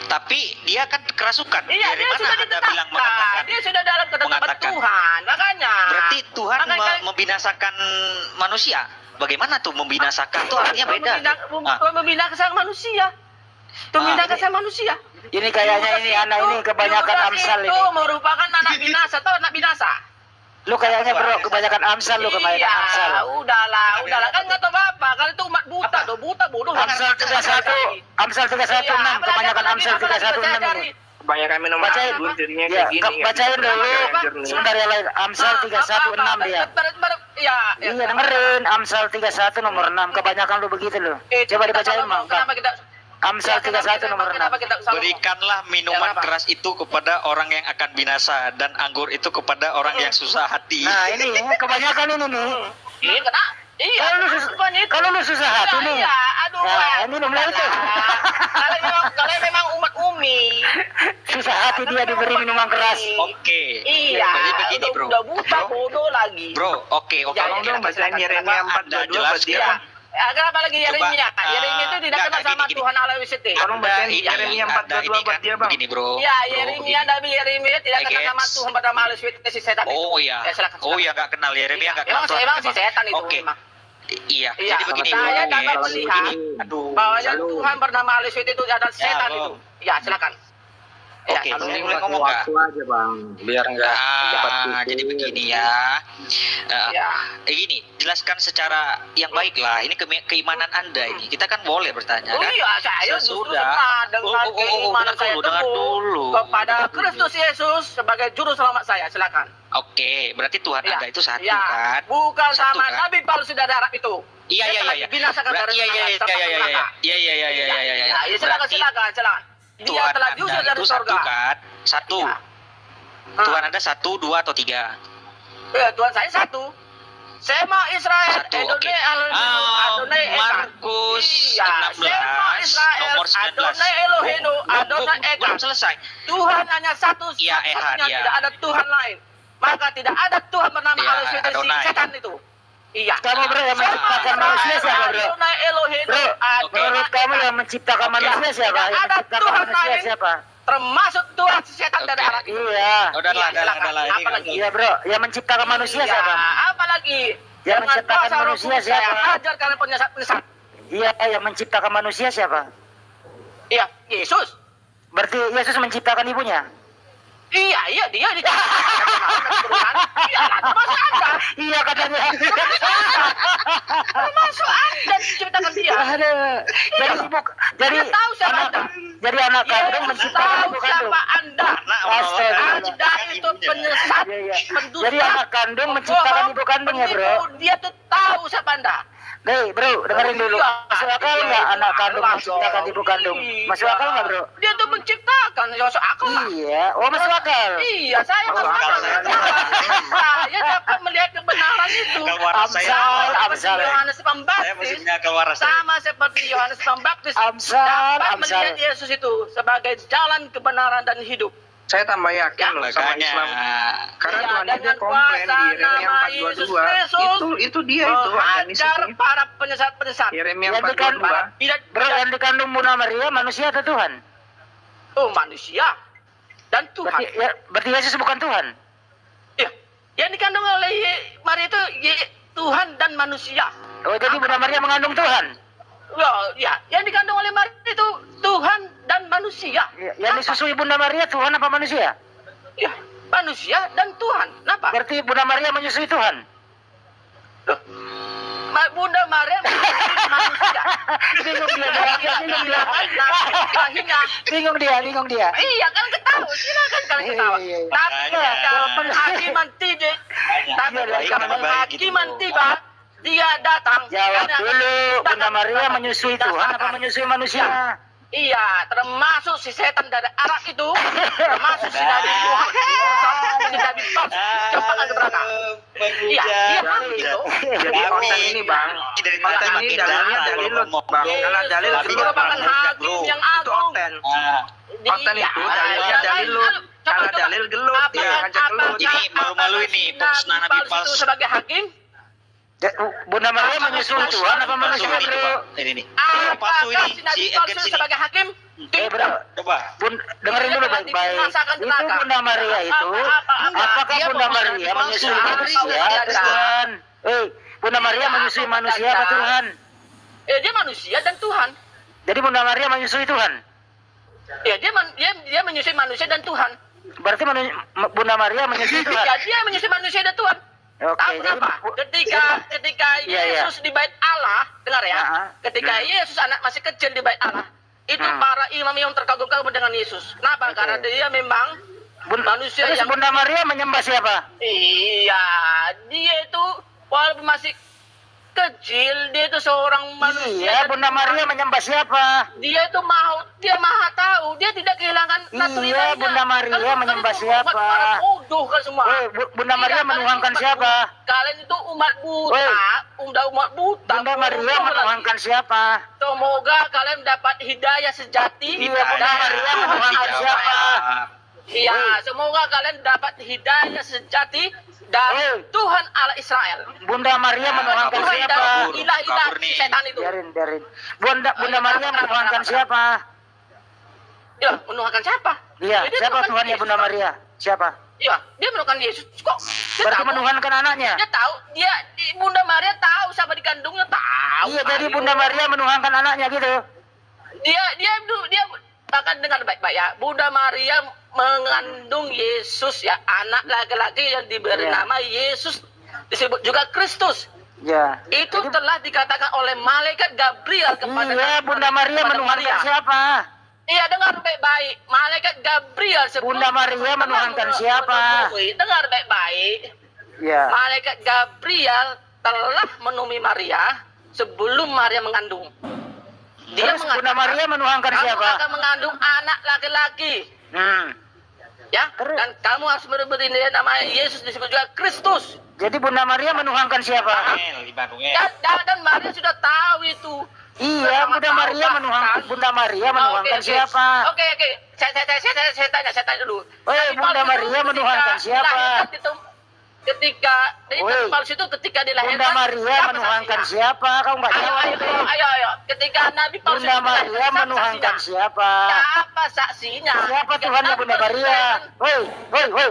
Tapi dia kan kerasukan. Iya, Dari dia mana sudah Anda bilang ditetapkan. mengatakan? Dia sudah dalam ketetapan Mengatakan. Tuhan. Makanya. Berarti Tuhan Makanya- membinasakan manusia. Bagaimana tuh membinasakan? Itu artinya beda. Membinasakan manusia. Membinasakan manusia. Ini kayaknya ini anak ini kebanyakan Yudas Amsal itu ini. merupakan anak binasa. Tahu anak binasa? Lu kayaknya bro kebanyakan Amsal lu kebanyakan Amsal. Iya, udahlah. Kan nggak tahu apa. Kalian itu umat buta, bodoh. Amsal 316 kebanyakan Amsal 316 ini. Kebanyakan minum Bacain. anggur jadinya Ya, kayak gini. bacain dulu. Sebentar ya lain. Amsal 316 dia. Iya, Iya dengerin Amsal 31 nomor 6. Kebanyakan lu begitu lu. Coba dibacain Mang. Kenapa kita Amsal 31 nomor 6. Kenapa kita selalu- Berikanlah minuman Ya, apa? keras itu kepada orang yang akan binasa dan anggur itu kepada orang yang susah hati. Nah ini kebanyakan ini nih. Iya, kena. Iya. Kalau lu susah hati nih. Iya, aduh. Nah, ini nomor itu. Kalian memang umat umi. Susah hati dia diberi minuman keras. Oke. Iya. Jadi begini, Bro. Udah buta, bodoh lagi. Bro, oke. Ya, Tolong dong bacain silakan, Yeremia silakan. 4:22 buat Jelas, dia. Iya. Kenapa lagi Yeremia? Coba, Yeremia itu tidak enggak, kenal sama gini. Tuhan Allah WCT. Tolong bacain Ini- Yeremia Anda 4:22 ini buat kan dia bang. Begini, Bro. Ya, Bro, Yeremia, begini. Nabi Yeremia tidak kenal sama Guys. Tuhan pada malu si setan itu. Oh iya. Ya, silakan. Oh iya, nggak kenal Yeremia, nggak kenal Tuhan. Emang si setan itu Oke. memang. Iya. Iya, Jadi begini, saya Bro. dapat melihat bahwa yang Salut. Tuhan bernama Aliswit itu adalah setan Bro. itu. Ya, silakan. Ya, Oke, salut. boleh ngomong nggak? aja bang, biar enggak Jadi begini ya. Ya. Gini, jelaskan secara yang baik lah. Ini keimanan Anda ini. Kita kan boleh bertanya Oh kan? iya, saya justru Sesudah. senang dengan keimanan dengar saya dulu, dengar teguh dulu. kepada Kristus Yesus sebagai juru selamat saya. Silakan. Oke, berarti Tuhan Ya. Anda itu satu Ya. kan? Bukan Satu sama kan? Nabi Paulus sudah Arab itu. Iya, Dia iya, telah iya. dibinasakan Berarti dari iya, iya, neraka, iya, iya, iya, neraka. iya, iya, iya, iya, iya, iya. Ya, silakan, Berarti silakan. Dia Tuhan telah Anda diusir dari itu satu surga. kan? Satu. Iya. Tuhan Anda 1, 2, atau 3? Tuhan saya satu. Sema Israel, Satu, oke. Adonai Elohim, Adonai Echad. Markus Iya, 16, Sema Israel, nomor 19. Adonai Elohim, Adonai Belum Echad. selesai. Tuhan hanya satu, Iya, Ehad, satu-satunya, iya. tidak ada Tuhan lain. maka tidak ada Tuhan bernama Iya, Allah seperti Adonai. setan itu. Iya. Kamu bro yang menciptakan manusia siapa bro? Adonai Elohim. Bro, menurut kamu yang menciptakan manusia siapa? Yang Ada menciptakan Tuhan manusia lain. siapa? Termasuk Tuhan setan dari arah itu. Iya. Udahlah, Iya, silakan. udahlah. Ini Apalagi? Iya bro, yang menciptakan manusia Iya, siapa? apalagi? Yang Dengan menciptakan kuasa Roh manusia Kudus saya siapa? ajar kalian penyesat-penyesat. Iya, yang menciptakan manusia siapa? Iya, Yesus. Berarti Yesus menciptakan ibunya? Iya, dia diciptakan. Iya, termasuk Anda. Iya katanya. Termasuk Anda diciptakan dia. Aduh. Jadi ibu, jadi Dia tahu siapa anak, Anda. jadi anak kandung Yesus menciptakan tahu ibu kandung. siapa Anda. Astaga. Anda itu penyesat, Iya, iya. pendusta, Jadi anak kandung menciptakan pembohong, ibu kandung ya bro? penipu. Dia tuh tahu siapa Anda. Nih bro, dengerin dulu. Iya, Masuk akal iya, nggak itu anak kandung Allah menciptakan dong. ibu kandung? Masuk akal nggak bro? Dia tuh menciptakan, masuk akal lah. Iya, oh masuk akal. Iya, saya masuk akal. Saya dapat melihat kebenaran itu. Akal waras saya. Sama Amsal. seperti Yohanes Saya masih Pembaptis. punya akal waras. saya. Sama seperti Yohanes Pembaptis. Amsal, Dapat Amsal. melihat Yesus itu sebagai jalan kebenaran dan hidup. Saya tambah yakin loh sama Makanya. Islam. Karena Iya, Tuhan dia dengan komplain kuasa di Yeremia nama Yesus 4:22. Kristus, Itu dia itu organisasi. menghajar para penyesat-penyesat. Yeremia Yang dikandung, 4:22. Tidak, bro, yang dikandung Bunda Maria manusia atau Tuhan? oh manusia dan Tuhan. Berarti Yesus bukan Tuhan? Iya, yang dikandung oleh Maria itu Tuhan dan manusia. Oh jadi Bunda Maria mengandung Tuhan? Ya, yang dikandung oleh Maria itu Tuhan dan manusia. Yang disusui Bunda Maria Tuhan apa manusia? Ya, manusia dan Tuhan. Kenapa? Berarti Bunda Maria menyusui Tuhan? Bunda Maria manusia. Bingung dia. Bingung dia. Iya, kan ketahui. Silakan kalian ketawa. Iya, iya. Tapi kalau penghakiman tiba, tapi kalau penghakiman tiba, dia datang. Jawab Karena- dulu, Bunda Maria menyusui Tuhan apa menyusui manusia? Iya, termasuk si setan dari Arab itu, termasuk si Nabi Muhammad, si Nabi Top, cepat ke belakang. Iya, dia hamil itu. Jadi konten ini bang, konten ini dalilnya dalilus bang. Kalau dalil Yesus gelut merupakan bang. hakim yang Itu agung. konten. Nah, Konten itu dalilnya dalilus. Kalau dalil gelut dia ngajak gelut. Ini malu-malu ini, pemusnahan Nabi palsu. Sebagai hakim, Bunda Maria menyusui Tuhan apa manusia bro? Ini nih. Palsu apakah ini si Nabi si palsu Edgar sini. sebagai hakim? Bro, Coba. dengerin dulu baik-baik. Itu Bunda Maria itu, apakah Bunda Maria menyusui manusia atau Tuhan? Bunda Maria menyusui manusia apa Tuhan? Dia manusia dan Tuhan. Jadi Bunda Maria menyusui Tuhan? Ya, dia menyusui manusia dan Tuhan. Berarti Bunda Maria menyusui Tuhan? Ya, dia menyusui manusia dan Tuhan. Oke, Tahu kenapa? Ketika Iya, Yesus di bait Allah, dengar ya. Nah. Ketika Yesus anak masih kecil di bait Allah, itu para imam yang terkagum-kagum dengan Yesus. Kenapa? Oke. Karena dia memang manusia Terus yang Bunda Maria menyembah siapa? iya, dia itu walaupun masih kecil, dia itu seorang manusia. Iya, Bunda Maria menyembah siapa? Dia itu dia maha tahu, dia tidak kehilangan Iya, naturalnya. Bunda Maria menyembah siapa? Para bodoh kan semua. Bunda Maria Iya, menuhankan kalian siapa? Kalian itu umat buta, umat buta. Bunda Maria bodoh menuhankan lagi. siapa? Semoga kalian dapat hidayah sejati. Iya, Bunda Maria menuhankan siapa? Iya, semoga kalian dapat hidayah sejati dari Tuhan Allah Israel. Bunda Maria menuhankan Tuhan siapa? dari ilah-ilah Kabur nih. setan itu. Biarin. Bunda Maria menuhankan siapa? Ya, menuhankan siapa? Iya, Dia siapa menuhankan Tuhannya Yesus. Bunda Maria? Siapa? Iya, dia menuhankan Yesus. Kok? Dia Berarti tahu. menuhankan anaknya? Dia tahu, Bunda Maria tahu siapa dikandungnya, tahu. Iya, jadi Ayo. Bunda Maria menuhankan anaknya gitu. Dia bahkan dengar baik-baik ya. Bunda Maria mengandung Yesus ya, anak laki-laki yang diberi Iya. nama Yesus, disebut juga Kristus. Ya. Itu telah dikatakan oleh malaikat Gabriel kepada Iya, Bunda Maria kepada menuhankan siapa? Iya, dengar baik-baik. Malaikat Gabriel sebelum Bunda Maria menuhankan siapa? Dengar baik-baik. Iya. Malaikat Gabriel telah menemui Maria sebelum Maria mengandung. Dia Terus Bunda Maria menuhankan kamu siapa? akan mengandung anak laki-laki. Ya, Terus? dan kamu harus memberi nama Yesus, disebut juga Kristus. Jadi Bunda Maria menuhankan siapa? Dan Maria sudah tahu itu. Iya, Bunda Maria menuhankan siapa? Oke. Saya tanya dulu. Bunda Maria menuhankan siapa? ketika Woi. Nabi palsu itu ketika dilahirkan. Bunda Maria siapa menuhankan saksinya? siapa? Kau nggak Ayo, jawab. ayo. Ketika Nabi palsu Bunda itu dilahirkan, Maria siapa menuhankan saksinya? siapa? Siapa saksinya? Siapa Ketika Tuhannya Nabi Bunda palsu Maria? dilahirkan, Woi.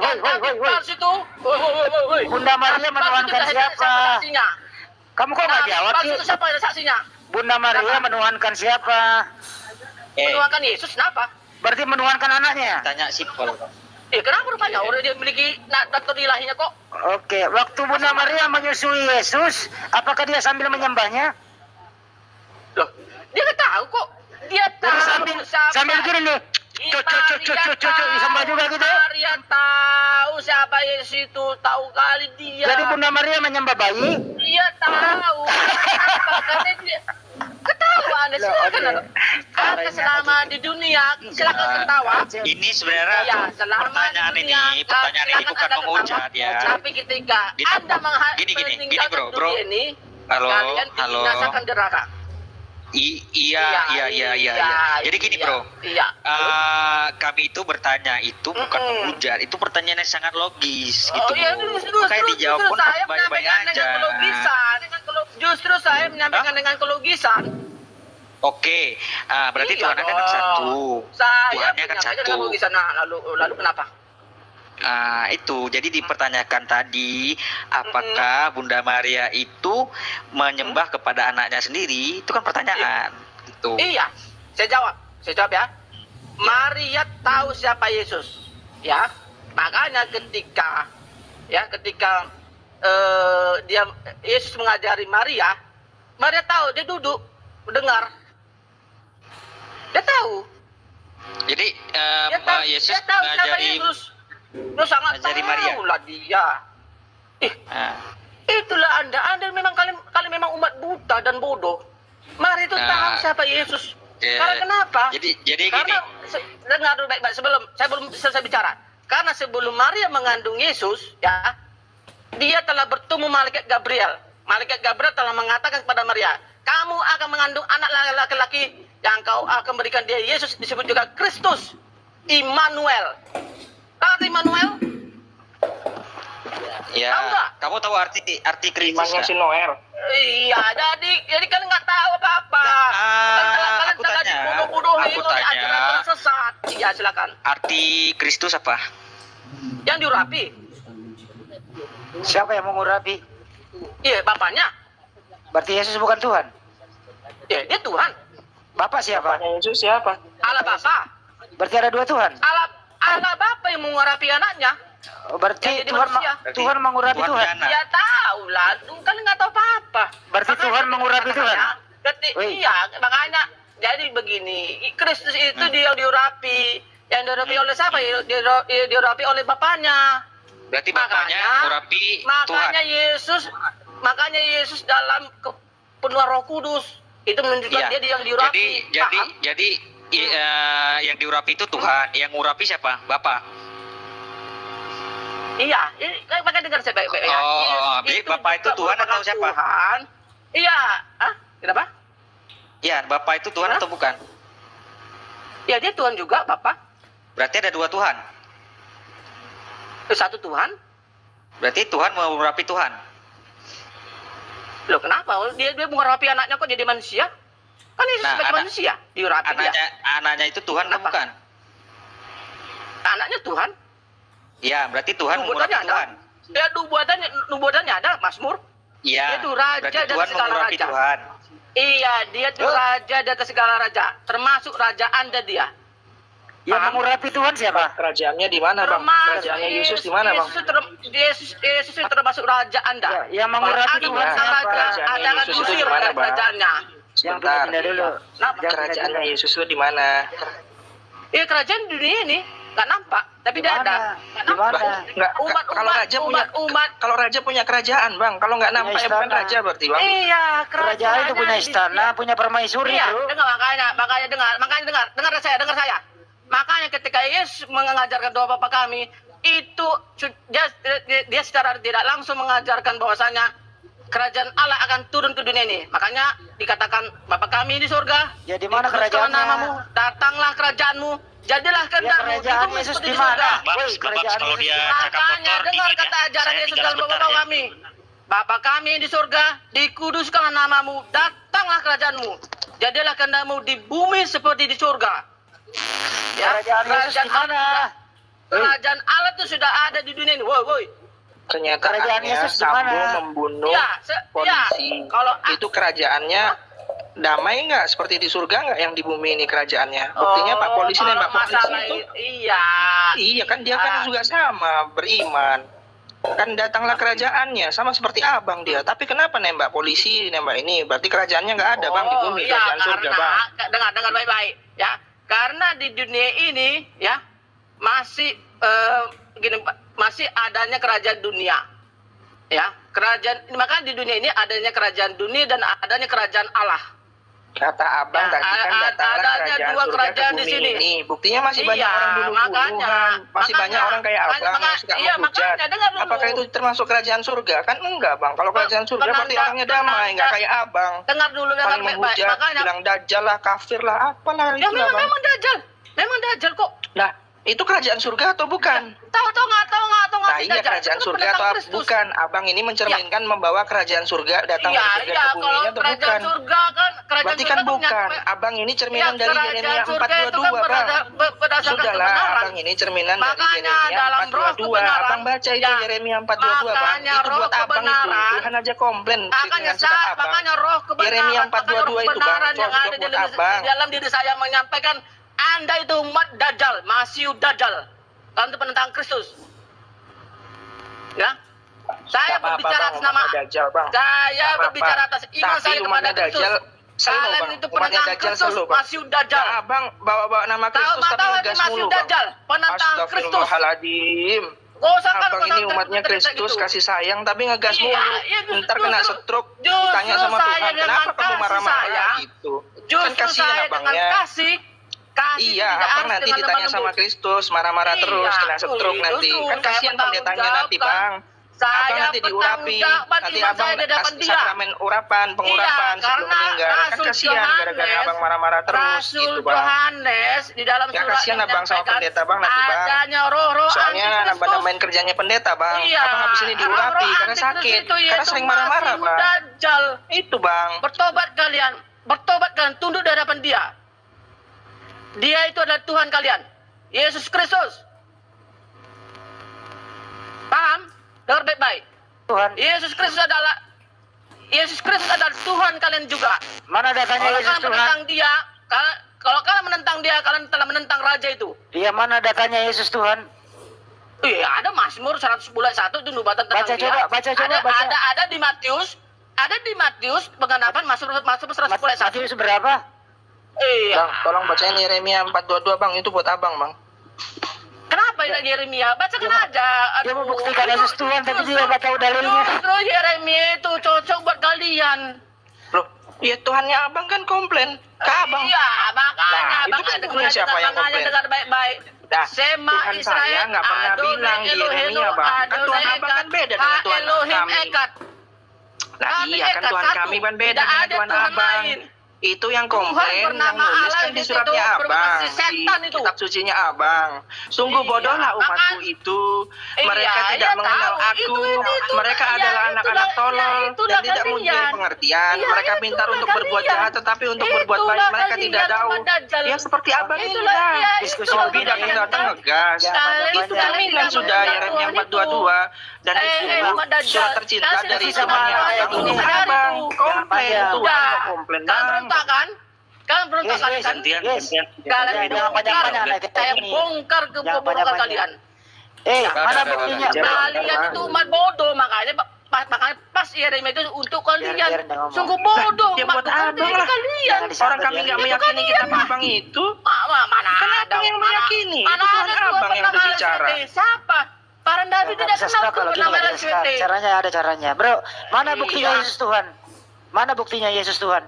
Nabi palsu itu, woi. Bunda Maria Nabi palsu itu menuhankan dilahirkan, siapa? Siapa saksinya? Kamu kok nggak Nabi jawab palsu sih? itu siapa saksinya? Bunda Maria menuhankan siapa? Menuangkan Yesus, kenapa? Berarti menuhankan anaknya. Tanya sipol. Kenapa rupanya orang dia memiliki natur ilahinya kok? Oke, waktu Bunda Maria menyusui Yesus, apakah dia sambil menyembahnya? Loh, dia nggak tahu kok. Dia Jadi tahu sambil gini nih. Cucu, disembah juga gitu. Maria tahu siapa Yesus itu, tahu kali dia. Jadi Bunda Maria menyembah bayi? Dia tahu. Makanya dia ketawa Anda silakan. Anda selama di dunia silakan ketawa. Ini sebenarnya Ya, selama pertanyaan di ini, dunia, pertanyaan ini silakan bukan Anda menghujat ketawa. ya. Tapi ketika Gini, Anda gini, meninggalkan bro. dunia ini, Halo, kalian halo. dibinasakan neraka. Iya. Jadi gini bro, Iya. kami itu bertanya itu bukan menghujat, itu pertanyaan yang sangat logis gitu. Oh iya, Makanya dijawab pun saya baik-baik menyampaikan dengan aja. kelogisan. Justru saya menyampaikan dengan kelogisan. Oke, berarti Iya Tuhan kan dong. satu. Saya Tuhannya kan menyampaikan satu. dengan kelogisan. Nah, lalu kenapa? Itu jadi dipertanyakan tadi apakah Bunda Maria itu menyembah kepada anaknya sendiri, itu kan pertanyaan gitu. Iya, saya jawab ya. Maria tahu siapa Yesus, ya. Makanya ketika dia Yesus mengajari Maria tahu, dia duduk mendengar, dia tahu, Jadi Yesus dia tahu siapa mengajari Yesus. Dia sangat mengajari Maria. tahu lah dia. ah, Itulah Anda memang kalian memang umat buta dan bodoh. Maria itu tahu siapa Yesus. Karena kenapa? jadi Karena gini. dengar dulu baik-baik saya belum selesai bicara. Karena sebelum Maria mengandung Yesus, ya, dia telah bertemu malaikat Gabriel. Malaikat Gabriel telah mengatakan kepada Maria, kamu akan mengandung anak laki-laki yang kau akan berikan dia Yesus, disebut juga Kristus, Immanuel. Tahu arti Immanuel? Ya, Tahu nggak? kamu tahu arti Kristus Imannya si nggak? Noel. Iya, jadi kalian nggak tahu apa-apa. Kalian aku telah tanya. dibodoh-bodohi Aku oleh tanya. ajaran sesat. Iya, silakan. Arti Kristus apa? Yang diurapi. Siapa yang mengurapi? Iya, bapaknya. Berarti Yesus bukan Tuhan. Iya, dia Tuhan. Bapak siapa? Bapaknya Yesus siapa? Allah Bapa. Berarti ada dua Tuhan. Allah Bapa yang mengurapi anaknya. Berarti Yang jadi Tuhan manusia. Tuhan mengurapi Tuhan Tuhan. dan anak. Ya tahu lah, kan nggak tahu apa-apa. Berarti Makanya Tuhan mengurapi Tuhan? Woi. Iya, makanya jadi begini. Kristus itu dia diurapi. Yang diurapi oleh siapa? Diurapi oleh Bapaknya. Berarti bapaknya mengurapi Tuhan. Makanya Yesus dalam kepenuhan Roh Kudus itu menunjukkan Iya. dia yang diurapi. Paham? Jadi yang diurapi itu Tuhan, yang ngurapi siapa? Bapak. Iya, ini makanya dengar saya baik-baik ya. Jadi Bapak itu juga Tuhan atau merupakan siapa? Tuhan. Iya, kenapa? Ya, Bapak itu Tuhan atau bukan? Ya dia Tuhan juga, Bapak. Berarti ada dua Tuhan. Satu Tuhan. Berarti Tuhan mengurapi Tuhan. Loh kenapa? Dia mengurapi anaknya kok jadi manusia? Kan Yesus Nah, sebagai manusia, diurapi dia. Anaknya itu Tuhan atau Kenapa? bukan? Anaknya Tuhan. Ya, berarti Tuhan mengurapi Nubuatannya Tuhan. ada. Ya nubuatannya ada, Mazmur. Iya. Dia itu raja berarti di atas Tuhan segala mengurapi raja. Tuhan. Iya, dia itu raja di atas segala raja, termasuk raja Anda dia. Yang Paham? mengurapi Tuhan siapa? Kerajaannya di mana, Bang? Termasuk Kerajaannya Yesus di mana, Bang? Yesus itu termasuk raja Anda. Ya, yang mengurapi Kalau Tuhan Anda sang siapa? raja, Kerajaannya Anda akan Yesus itu diusir di mana, dari Bang? kerajaannya. Yang pindah dulu. Kenapa? Kerajaannya Yesus itu di mana? Iya, kerajaan dunia ini nggak nampak, tapi dia ada. Nggak Di mana? nampak. Enggak, kalau raja punya kalau raja punya kerajaan, Bang. Kalau nggak nampak ya bukan istana. raja berarti, Bang. Iya, Kerajaan itu punya istana, punya permaisuri, Iya, bro. dengar makanya dengar saya. Makanya ketika Yesus mengajarkan doa Bapa kami, itu dia secara tidak langsung mengajarkan bahwasanya kerajaan Allah akan turun ke dunia ini. Makanya dikatakan Bapa kami di surga. Ya di mana dikuduskanlah kerajaannya? namamu, datanglah kerajaanmu, jadilah Ya kehendakmu di kerajaan bumi Yesus seperti di di mana? surga. Woi, kerajaan kalau Yesus dia di mana? cakap Makanya kotor, dengar dikit kata ya. ajaran Saya Yesus tinggal dalam sebentar Bapa ya. kami. Bapa kami di surga, dikuduskanlah namamu, datanglah kerajaanmu, jadilah kehendakmu di bumi seperti di surga. Ya, Kerajaan Yesus di mana? kerajaan Allah itu sudah ada di dunia ini. Woi. Ternyata Kerajaan Yesus di mana? Sambo membunuh Ya, polisi. kalau Itu kerajaannya damai nggak seperti di surga nggak yang di bumi ini kerajaannya? Buktinya Pak polisi kalau nembak polisi masalah itu. iya. Iya kan dia kan juga sama beriman. Kan datanglah kerajaannya sama seperti abang dia. Tapi kenapa nembak polisi, nembak ini? Berarti kerajaannya nggak ada bang di bumi, iya, kerajaan surga bang. dengar baik-baik ya. Karena di dunia ini ya masih gini Pak, masih adanya kerajaan dunia. Ya, maka di dunia ini adanya kerajaan dunia dan adanya kerajaan Allah. Kata abang Ya, tadi kan datanglah adanya kerajaan dua surga kerajaan ke di bumi sini. ini. Buktinya masih banyak Iya, orang bunuh-bunuhan, masih banyak orang kayak abang yang suka iya, menghujat. makanya dengar dulu. Apakah itu termasuk kerajaan surga? Kan enggak bang. Kalau kerajaan surga berarti orangnya damai, nggak kayak abang. Dengar dulu, dengar Paling baik-baik. menghujat, Makanya bilang dajjal lah, kafir lah, apalah ya itu lah bang. memang dajjal. Memang dajjal kok. Nah, itu kerajaan surga atau bukan? Tahu nggak Nah iya kerajaan surga atau bukan? Abang ini mencerminkan membawa kerajaan surga datang Iya, ke iya, bumi kalau ini atau kerajaan bukan? surga kan kerajaan Berarti surga kan tuh bukan. menyampai- Abang ini cerminan Ya, dari kerajaan Yeremia surga itu 4:22 kan bang. berdasarkan Sudahlah, kebenaran. abang ini cerminan dari Makanya Yeremia dalam roh 4:22. kebenaran, Abang baca itu ya, Yeremia 4:22 bang. makanya Itu roh buat abang itu. kebenaran, Tuhan aja komplain Makanya dengan sikap abang. makanya roh kebenaran, Yeremia 4:22 itu bang. kebenaran yang ada Cocok buat abang. di dalam diri saya menyampaikan Anda itu umat dajjal, Masihu dajjal. Kalian itu penentang Kristus. Ya. Saya Nggak apa-apa, berbicara Bang, atas nama umatnya Dajjal, Bang. Saya Nggak apa-apa. berbicara atas iman Tapi saya kepada umatnya Kristus. Dajjal selo, Kalian Bang. itu Umatnya penentang Dajjal Kristus, selo, Bang. Masihu dajjal. Nah, abang bawa-bawa nama Tahu Kristus tapi tahu ngegas Masihu mulu bang. dajjal, penentang Kristus. Astagfirullahaladzim. Gak usah kan Abang ini umatnya Kristus kasih sayang tapi ngegas Iya, mulu. iya, Ntar kena justru- stroke. justru Ditanya sama saya Tuhan, dengan kenapa kamu kasih marah-marah sayang, gitu? Kan Justru kasihan saya dengan abangnya. kasih Iya, tidak abang harus nanti dengan ditanya lemah sama lembut. Kristus, marah-marah Iya, terus, kena stroke justru nanti. Kan saya kasihan pendetanya nanti bertanggung bang. Saya Abang nanti diurapi, bertanggung nanti jawab abang iman saya di hadapan dia. sakramen urapan, pengurapan Iya, sebelum karena meninggal. Kan Rasul kasihan gara-gara Yohanes- abang marah-marah terus Rasul gitu bang. Yohanes di dalam Ya, surat kasihan yang abang sama menyampaikan pendeta, Bang, nanti, Bang. adanya roh-roh Soalnya antikristus. nambah-nambahin kerjanya pendeta bang. Iya, Abang habis ini diurapi roh-roh karena antikristus sakit, itu karena yaitu sering marah-marah Masihu bang. Dajjal. Itu bang. Bertobat kalian, tunduk di hadapan Dia. Dia itu adalah Tuhan kalian, Yesus Kristus. Paham? Dengar baik-baik. Tuhan. Yesus Kristus adalah Tuhan kalian juga. Mana datanya Kalau Yesus kalian Tuhan? menentang Dia, kalau kalian menentang Dia, kalian telah menentang Raja itu. Iya, mana datanya Yesus Tuhan? Iya, ada Mazmur 110:1 itu nubatan tentang Baca Dia. coba, baca. Ada di Matius pengenapan Mazmur 110:1. Matius berapa? Iya. Bang, tolong bacain Yeremia 4:22 bang, itu buat abang bang. Kenapa ini Yeremia? Bacakan aja. Dia membuktikan Yesus Tuhan, tapi dia nggak tahu dalilnya. Justru Yeremia itu cocok buat kalian. Loh, ya Tuhannya abang kan komplain ke abang. Iya, makanya. Nah, itu kan Tuhan siapa yang komplain? Dengar baik-baik. Nah, Sema Tuhan Israel, saya nggak pernah Adonai bilang di Elohenu, Yeremia bang. Kan Adonai Tuhan abang kan Ekat, beda dengan Tuhan Elohim kami. Ekat. Nah Kami iya kan Ekat Tuhan satu. kami kan beda Tidak dengan ada Tuhan Tuhan abang. lain. Itu yang Tuhan komplain, yang bernama nulis Allah kan di itu suratnya abang, berbasis di setan itu. kitab sucinya abang. Sungguh Iya, bodohlah umatku makanya- itu. Iya, Mereka tidak iya, mengenal tahu. aku. Itu, Mereka iya, adalah anak-anak itulah- tolol iya, itulah dan tidak kalian. mempunyai pengertian. Iya, Mereka itulah pintar untuk berbuat kalian. jahat, tetapi untuk berbuat Itulah baik mereka kalian, tidak tahu. umat Dajjal. Ya seperti abang ini Itulah, lah. iya, Diskusi itulah Sobi begini. datang ngegas. Kalian Itu tidak cerminan sudah Yeremia 4:22 dan itu umat Dajjal. surat tercinta Kasih dari sama temannya Allah abang. itu. Ini Benar abang itu. komplain, Jangan Tuhan Udah. kok komplain Kalian bang. berontak kan? Kalian berontak kan? Yes, Gantian, Yes. gantian. Kalian Jangan bongkar, panjang-panjang, anak kita saya ini. bongkar Jangan kebodohan panjang-panjang. kalian. Mana buktinya? Kalian itu umat bodoh, makanya pas Yeremia itu untuk kalian. Biar ngomong. Sungguh bodoh. Ya umat buat bukan abang itu lah. kalian. Jangan disangka Orang kami dia. nggak Itu meyakini kalian kitab lah. abang itu. Mana Kan ada abang yang meyakini. Mana Itu Tuhan ada abang yang bernama berbicara. LCT? Siapa? Para nabi Nggak tidak bisa kenal stuck kalau gini, bernama nggak bisa stuck. LCT. Caranya ada caranya. Bro, mana buktinya Iya. Yesus Tuhan? Mana buktinya Yesus Tuhan?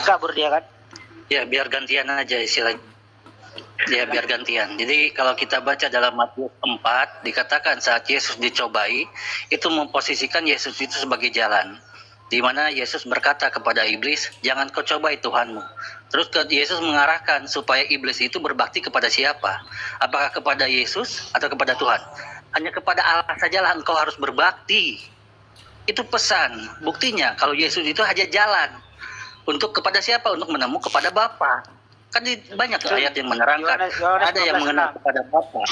Kabur dia kan? Ya biar gantian aja istilahnya. Ya, biar gantian. Jadi kalau kita baca dalam Matius 4, dikatakan saat Yesus dicobai, itu memposisikan Yesus itu sebagai jalan. Di mana Yesus berkata kepada iblis, jangan kau cobai Tuhanmu. Terus Yesus mengarahkan supaya iblis itu berbakti kepada siapa? Apakah kepada Yesus atau kepada Tuhan? Hanya kepada Allah sajalah engkau harus berbakti. Itu pesan. Buktinya kalau Yesus itu hanya jalan. Untuk kepada siapa? Untuk menemu kepada Bapa. Kan banyak ayat yang menerangkan. Ada yang mengenal kepada Bapa.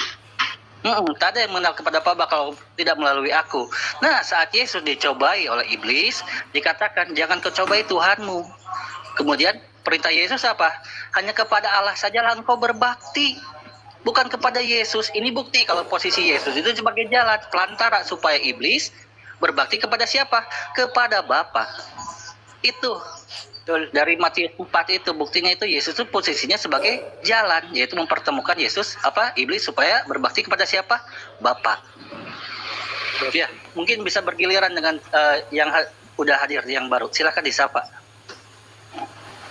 Tak ada yang mengenal kepada Bapa kalau tidak melalui aku. Nah, saat Yesus dicobai oleh iblis, dikatakan jangan kau cobai Tuhanmu. Kemudian perintah Yesus apa? Hanya kepada Allah sajalah engkau berbakti. Bukan kepada Yesus. Ini bukti kalau posisi Yesus itu sebagai jalan pelantara supaya iblis berbakti kepada siapa? Kepada Bapa. Itu dari Matius 4 itu buktinya itu Yesus itu posisinya sebagai jalan, yaitu mempertemukan Yesus iblis supaya berbakti kepada siapa? Bapa. Ya, mungkin bisa bergiliran dengan yang udah hadir yang baru. Silakan disapa.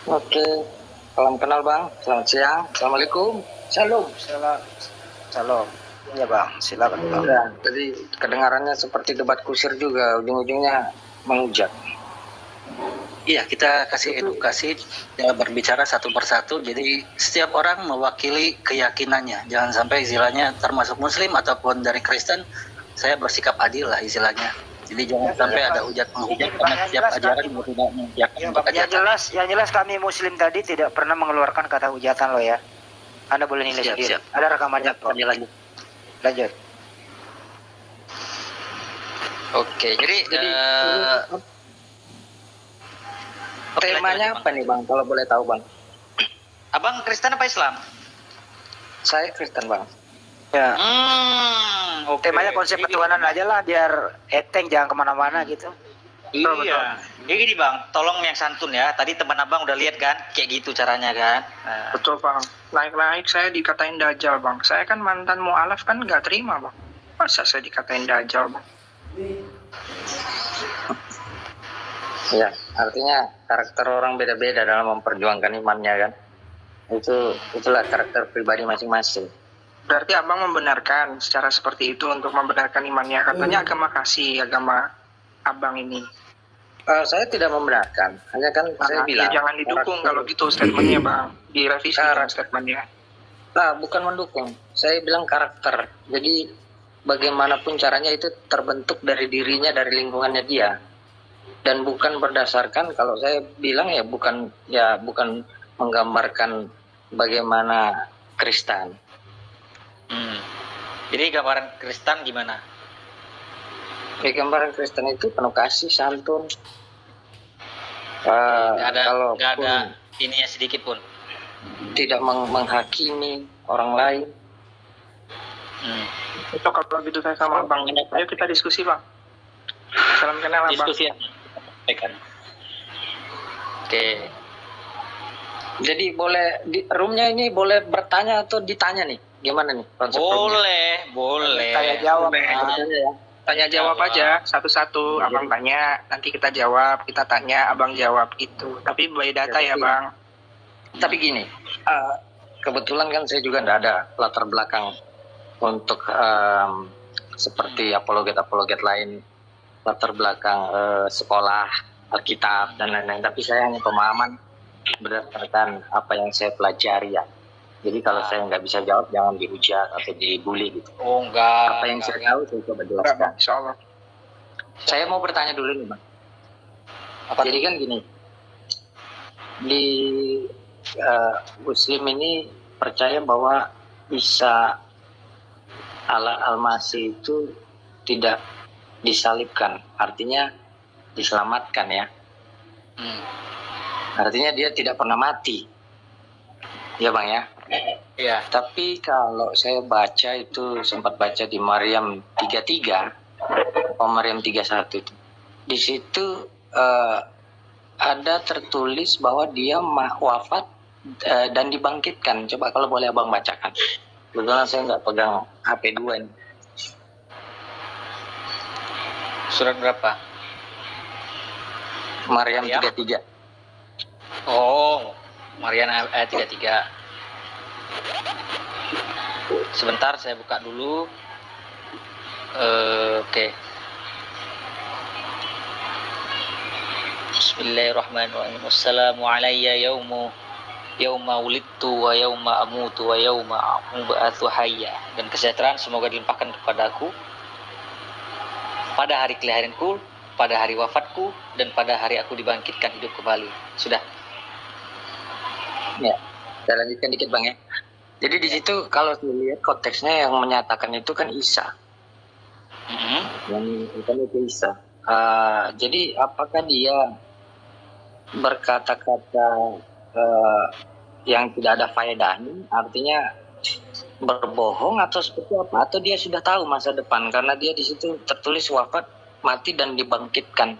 Oke, salam kenal Bang. Selamat siang. Assalamualaikum. Shalom. Salam. Ya Bang, silakan Bang. Ya, jadi kedengarannya seperti debat kusir juga, ujung-ujungnya menghujat. Iya, kita kasih edukasi, ya, berbicara satu persatu. Jadi setiap orang mewakili keyakinannya. Jangan sampai istilahnya termasuk Muslim ataupun dari Kristen, saya bersikap adil lah istilahnya. Jadi jangan sampai ada hujat menghujat karena setiap ajaran tidak menghujat. Yang jelas kami Muslim tadi tidak pernah mengeluarkan kata hujatan lo ya. Anda boleh nilai sendiri. Siap. Ada rekamannya kok. Lanjut. Oke, jadi temanya apa nih Bang, kalau boleh tahu Bang? Abang Kristen apa Islam? Saya Kristen Bang. Ya. Okay. Temanya konsep ketuhanan aja lah, biar eteng jangan kemana-mana gitu. Iya. Jadi gini Bang, tolong yang santun ya. Tadi teman Abang udah lihat kan, kayak gitu caranya kan. Nah. Betul Bang. Naik-naik saya dikatain dajjal Bang. Saya kan mantan mu'alaf kan nggak terima Bang. Masa saya dikatain dajjal Bang? Ya, artinya karakter orang beda-beda dalam memperjuangkan imannya kan. Itulah karakter pribadi masing-masing. Berarti Abang membenarkan secara seperti itu untuk membenarkan imannya. Katanya agama kasih, agama Abang ini. Saya tidak membenarkan, hanya kan saya bilang jangan didukung kalau gitu statementnya Bang. Direvisi statementnya. Nah, bukan mendukung. Saya bilang karakter. Jadi bagaimanapun caranya itu terbentuk dari dirinya, dari lingkungannya dia. Dan bukan berdasarkan, kalau saya bilang ya bukan menggambarkan bagaimana Kristen. Jadi gambaran Kristen gimana? Ya, gambaran Kristen itu penuh kasih, santun. Nggak ada ininya sedikit pun. Tidak menghakimi orang lain. Itu kalau gitu saya sama Bang. Ayo kita diskusi Bang. Salam kenal Bang. Diskusi ya. Oke. Jadi boleh di roomnya ini boleh bertanya atau ditanya nih? Gimana nih konsep roomnya? Boleh. Tanya jawab. Tanya jawab aja satu-satu. Abang tanya, nanti kita jawab. Kita tanya, Abang jawab gitu. Tapi by data ya Bang. Tapi gini, kebetulan kan saya juga tidak ada latar belakang untuk seperti apologet lain, latar belakang sekolah, Alkitab dan lain-lain. Tapi saya hanya pemahaman berdasarkan apa yang saya pelajari ya. Jadi kalau saya nggak bisa jawab, jangan dihujat atau dibully gitu. Oh enggak. Apa yang saya tahu saya coba jelaskan. Insyaallah. Saya mau bertanya dulu nih Bang. Jadi kan gini, di Muslim ini percaya bahwa Isa Al-Masih itu tidak disalibkan, artinya diselamatkan ya. Artinya dia tidak pernah mati, ya Bang ya. Iya. Tapi kalau saya baca itu, sempat baca di Maryam 33 atau Maryam 31 itu, di situ ada tertulis bahwa dia wafat dan dibangkitkan. Coba kalau boleh Abang bacakan. Kebetulan saya nggak pegang HP 2 ini. Surat berapa? Maryam 33. Oh, Maryam ayat 33. Sebentar saya buka dulu. Oke. Bismillahirrahmanirrahim. Wassalamu alayya yauma wulidtu wa yauma amutu wa yauma ub'atsu hayya. Dan kesejahteraan semoga dilimpahkan kepadaku pada hari kelahiranku, pada hari wafatku, dan pada hari aku dibangkitkan hidup kembali. Sudah. Ya, saya lanjutkan dikit Bang ya. Jadi di situ kalau saya lihat konteksnya yang menyatakan itu kan Isa. Yang itu Isa. Jadi apakah dia berkata-kata yang tidak ada faedahnya, artinya berbohong atau seperti apa? Atau dia sudah tahu masa depan karena dia di situ tertulis wafat, mati dan dibangkitkan.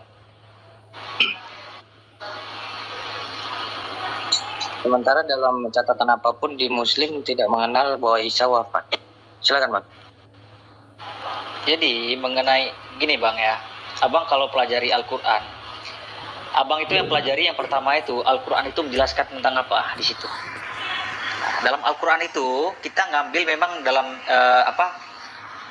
Sementara dalam catatan apapun di Muslim tidak mengenal bahwa Isa wafat. Silakan Bang. Jadi mengenai gini Bang ya, Abang kalau pelajari Al-Quran, Abang itu yang pelajari yang pertama itu Al-Quran itu menjelaskan tentang apa di situ. Nah, dalam Al-Quran itu kita ngambil memang dalam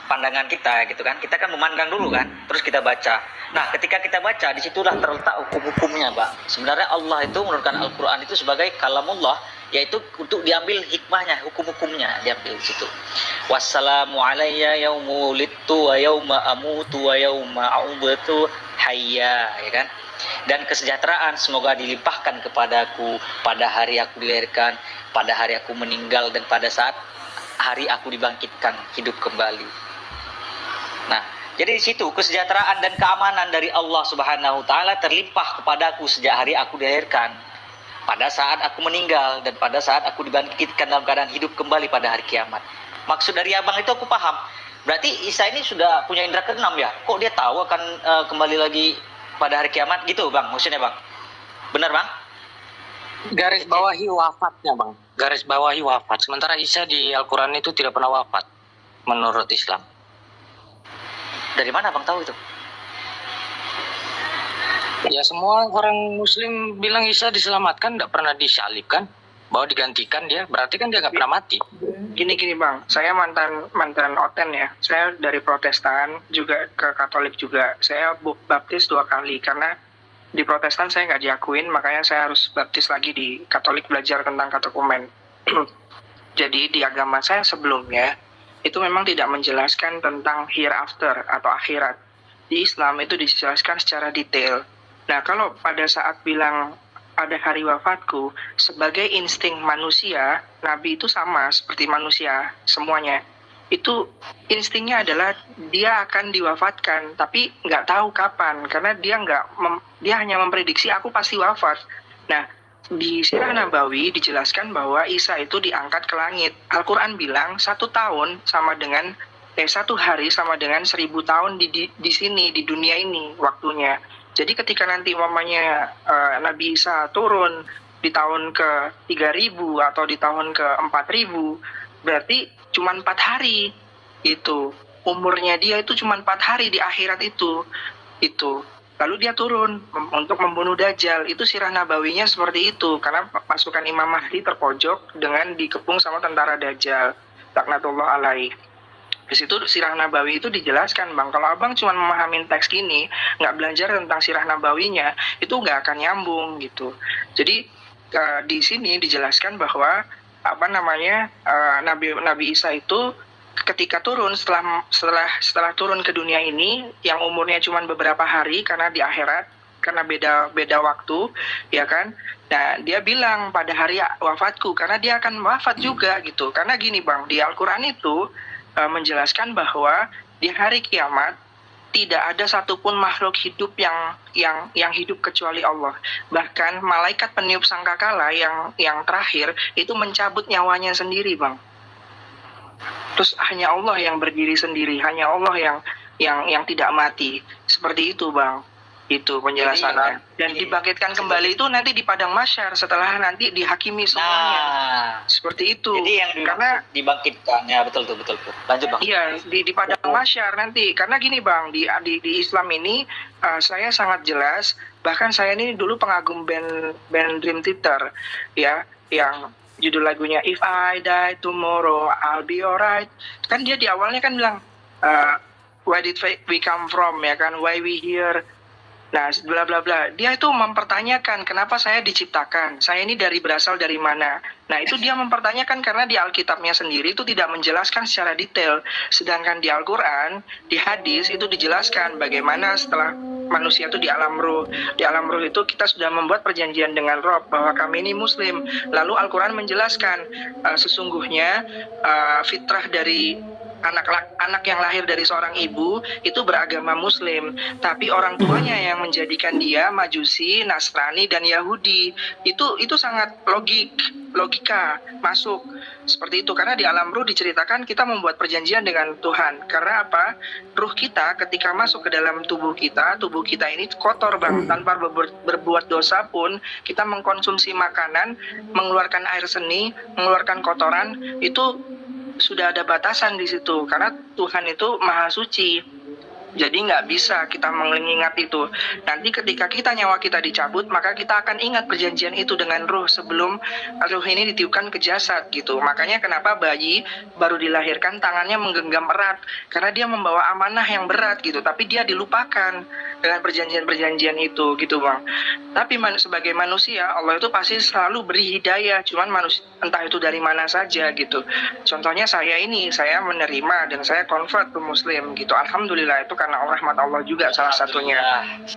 pandangan kita gitu kan. Kita kan memandang dulu kan, terus kita baca. Nah, ketika kita baca disitulah terletak hukum-hukumnya, Bang. Sebenarnya Allah itu menurunkan Al-Quran itu sebagai kalamullah, yaitu untuk diambil hikmahnya, hukum-hukumnya diambil di situ. Wassalamu alayya yauma wulidtu wa yauma amutu wa yauma ub'atsu hayya, ya kan? Dan kesejahteraan semoga dilimpahkan kepadaku pada hari aku dilahirkan, pada hari aku meninggal, dan pada saat hari aku dibangkitkan hidup kembali. Nah, jadi di situ kesejahteraan dan keamanan dari Allah Subhanahu wa taala terlimpah kepadaku sejak hari aku dilahirkan, pada saat aku meninggal, dan pada saat aku dibangkitkan dalam keadaan hidup kembali pada hari kiamat. Maksud dari Abang itu aku paham. Berarti Isa ini sudah punya indera keenam ya? Kok dia tahu akan kembali lagi pada hari kiamat gitu Bang? Maksudnya Bang? Benar Bang? Garis bawahi wafatnya Bang. Garis bawahi wafat. Sementara Isa di Al-Quran itu tidak pernah wafat menurut Islam. Dari mana Bang tahu itu? Ya semua orang Muslim bilang Isa diselamatkan, tidak pernah disalibkan, bahwa digantikan dia. Berarti kan dia nggak pernah mati. Gini Bang, saya mantan Oten ya. Saya dari Protestan juga ke Katolik juga. Saya baptis 2 kali karena di Protestan saya nggak diakuin, makanya saya harus baptis lagi di Katolik, belajar tentang katekumen. Jadi di agama saya sebelumnya itu memang tidak menjelaskan tentang hereafter atau akhirat. Di Islam itu dijelaskan secara detail. Nah, kalau pada saat bilang pada hari wafatku, sebagai insting manusia, Nabi itu sama seperti manusia semuanya. Itu instingnya adalah dia akan diwafatkan, tapi nggak tahu kapan, karena dia hanya memprediksi aku pasti wafat. Nah, di Sirah Nabawi dijelaskan bahwa Isa itu diangkat ke langit. Al-Quran bilang 1 tahun sama dengan 1 hari sama dengan 1000 tahun di sini, di dunia ini waktunya. Jadi ketika nanti umpamanya Nabi Isa turun di tahun ke 3000 atau di tahun ke 4000, berarti cuma 4 hari itu. Umurnya dia itu cuma 4 hari di akhirat itu. Lalu dia turun untuk membunuh Dajjal. Itu Sirah Nabawinya seperti itu. Karena pasukan Imam Mahdi terpojok dengan dikepung sama tentara Dajjal. Laknatullah alaih. Di situ Sirah Nabawi itu dijelaskan Bang. Kalau Abang cuma memahamin teks gini, nggak belajar tentang Sirah Nabawinya, itu nggak akan nyambung gitu. Jadi di sini dijelaskan bahwa Nabi Isa itu ketika turun setelah turun ke dunia ini yang umurnya cuma beberapa hari karena di akhirat, karena beda waktu, ya kan? Nah, dia bilang pada hari wafatku karena dia akan wafat juga gitu. Karena gini Bang, di Al-Qur'an itu menjelaskan bahwa di hari kiamat tidak ada satupun makhluk hidup yang hidup kecuali Allah. Bahkan malaikat peniup sangkakala yang terakhir itu mencabut nyawanya sendiri, Bang. Terus hanya Allah yang berdiri sendiri, hanya Allah yang tidak mati. Seperti itu, Bang. Itu penjelasannya. Dan dibangkitkan kembali itu nanti di padang mahsyar setelah nanti dihakimi semuanya. Seperti itu. Jadi yang karena dibangkitkan, ya betul. Lanjut Bang. Iya, di padang mahsyar nanti. Karena gini Bang, di Islam ini saya sangat jelas. Bahkan saya ini dulu pengagum band Dream Theater, ya, yang judul lagunya If I Die Tomorrow I'll Be Alright. Kan dia di awalnya kan bilang where did we come from, ya kan, why we here. Nah, bla bla bla. Dia itu mempertanyakan kenapa saya diciptakan. Saya ini berasal dari mana. Nah, itu dia mempertanyakan karena di Alkitabnya sendiri itu tidak menjelaskan secara detail. Sedangkan di Al-Qur'an, di hadis itu dijelaskan bagaimana setelah manusia itu di alam ruh. Di alam ruh itu kita sudah membuat perjanjian dengan Rob bahwa kami ini muslim. Lalu Al-Qur'an menjelaskan sesungguhnya fitrah dari anak yang lahir dari seorang ibu itu beragama muslim, tapi orang tuanya yang menjadikan dia Majusi, Nasrani dan Yahudi. Itu sangat logika masuk seperti itu, karena di alam ruh diceritakan kita membuat perjanjian dengan Tuhan. Karena apa? Ruh kita ketika masuk ke dalam tubuh kita ini kotor Bang, tanpa berbuat dosa pun kita mengkonsumsi makanan, mengeluarkan air seni, mengeluarkan kotoran, itu sudah ada batasan di situ karena Tuhan itu maha suci. Jadi nggak bisa kita mengingat itu. Nanti ketika nyawa kita dicabut, maka kita akan ingat perjanjian itu dengan ruh sebelum ruh ini ditiupkan ke jasad gitu. Makanya kenapa bayi baru dilahirkan tangannya menggenggam erat, karena dia membawa amanah yang berat gitu. Tapi dia dilupakan dengan perjanjian-perjanjian itu gitu Bang. Tapi sebagai manusia, Allah itu pasti selalu beri hidayah. Cuman entah itu dari mana saja gitu. Contohnya saya menerima dan saya convert ke Muslim gitu. Alhamdulillah, itu karena rahmat Allah juga salah satunya.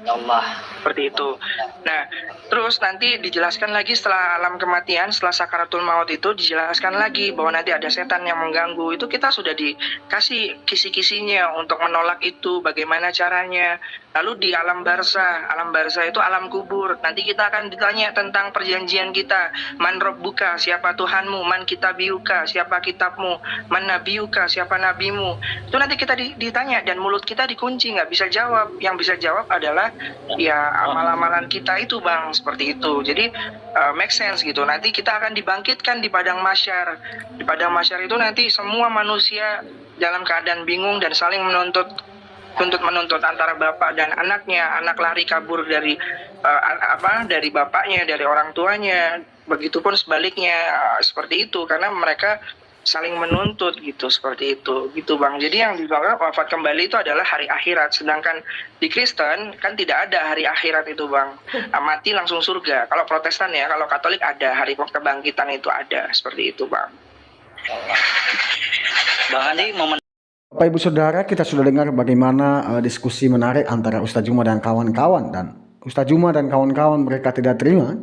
Allah. Seperti itu. Nah, terus nanti dijelaskan lagi setelah alam kematian, setelah sakaratul maut itu dijelaskan lagi bahwa nanti ada setan yang mengganggu. Itu kita sudah dikasih kisi-kisinya untuk menolak itu, bagaimana caranya. Lalu di alam barzah itu alam kubur. Nanti kita akan ditanya tentang perjanjian kita. Man rabbuka, siapa Tuhanmu? Man kitabiyuka, siapa kitabmu? Man nabiyuka, siapa nabimu? Itu nanti kita ditanya dan mulut kita dikunci, nggak bisa jawab. Yang bisa jawab adalah ya amal-amalan kita itu Bang, seperti itu. Jadi make sense gitu. Nanti kita akan dibangkitkan di padang mahsyar. Di padang mahsyar itu nanti semua manusia dalam keadaan bingung dan saling menuntut antara bapak dan anaknya. Anak lari kabur dari dari bapaknya, dari orang tuanya. Begitupun sebaliknya, seperti itu karena mereka saling menuntut gitu, seperti itu gitu Bang. Jadi yang dibawa wafat kembali itu adalah hari akhirat, sedangkan di Kristen kan tidak ada hari akhirat itu Bang. Mati langsung surga. Kalau Protestan ya, kalau Katolik ada hari kebangkitan, itu ada, seperti itu Bang. Bang Andi, momen Bapak Ibu Saudara, kita sudah dengar bagaimana diskusi menarik antara Ustaz Juma dan kawan-kawan, dan Ustaz Juma dan kawan-kawan mereka tidak terima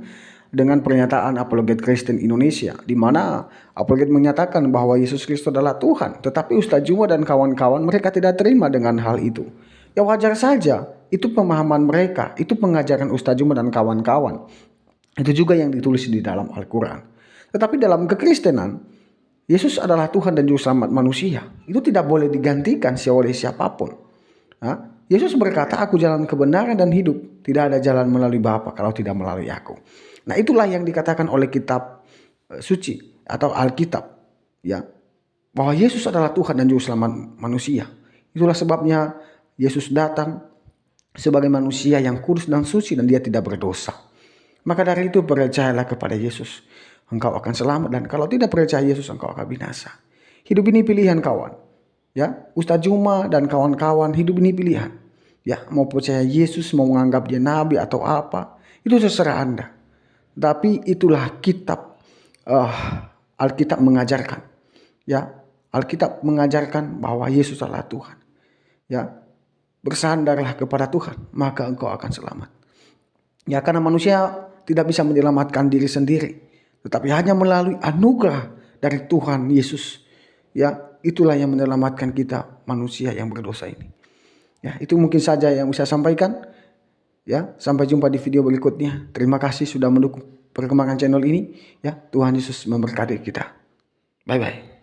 dengan pernyataan Apologet Kristen Indonesia, di mana Apologet menyatakan bahwa Yesus Kristus adalah Tuhan, tetapi Ustaz Juma dan kawan-kawan mereka tidak terima dengan hal itu. Ya wajar saja, itu pemahaman mereka, itu pengajaran Ustaz Juma dan kawan-kawan. Itu juga yang ditulis di dalam Al-Quran. Tetapi dalam kekristenan, Yesus adalah Tuhan dan Juru Selamat manusia. Itu tidak boleh digantikan oleh siapapun. Yesus berkata, aku jalan kebenaran dan hidup. Tidak ada jalan melalui Bapa kalau tidak melalui aku. Nah, itulah yang dikatakan oleh kitab suci atau Alkitab, ya, bahwa Yesus adalah Tuhan dan Juru Selamat manusia. Itulah sebabnya Yesus datang sebagai manusia yang kudus dan suci dan dia tidak berdosa. Maka dari itu percayalah kepada Yesus, engkau akan selamat, dan kalau tidak percaya Yesus engkau akan binasa. Hidup ini pilihan kawan. Ya, Ustaz Juma dan kawan-kawan, hidup ini pilihan. Ya, mau percaya Yesus, mau menganggap dia nabi atau apa, itu terserah Anda. Tapi itulah kitab Alkitab mengajarkan. Ya, Alkitab mengajarkan bahwa Yesus adalah Tuhan. Ya, bersandarlah kepada Tuhan, maka engkau akan selamat. Ya, karena manusia tidak bisa menyelamatkan diri sendiri, tetapi hanya melalui anugerah dari Tuhan Yesus. Ya, itulah yang menyelamatkan kita manusia yang berdosa ini. Ya, itu mungkin saja yang bisa sampaikan. Ya, sampai jumpa di video berikutnya. Terima kasih sudah mendukung perkembangan channel ini. Ya, Tuhan Yesus memberkati kita. Bye bye.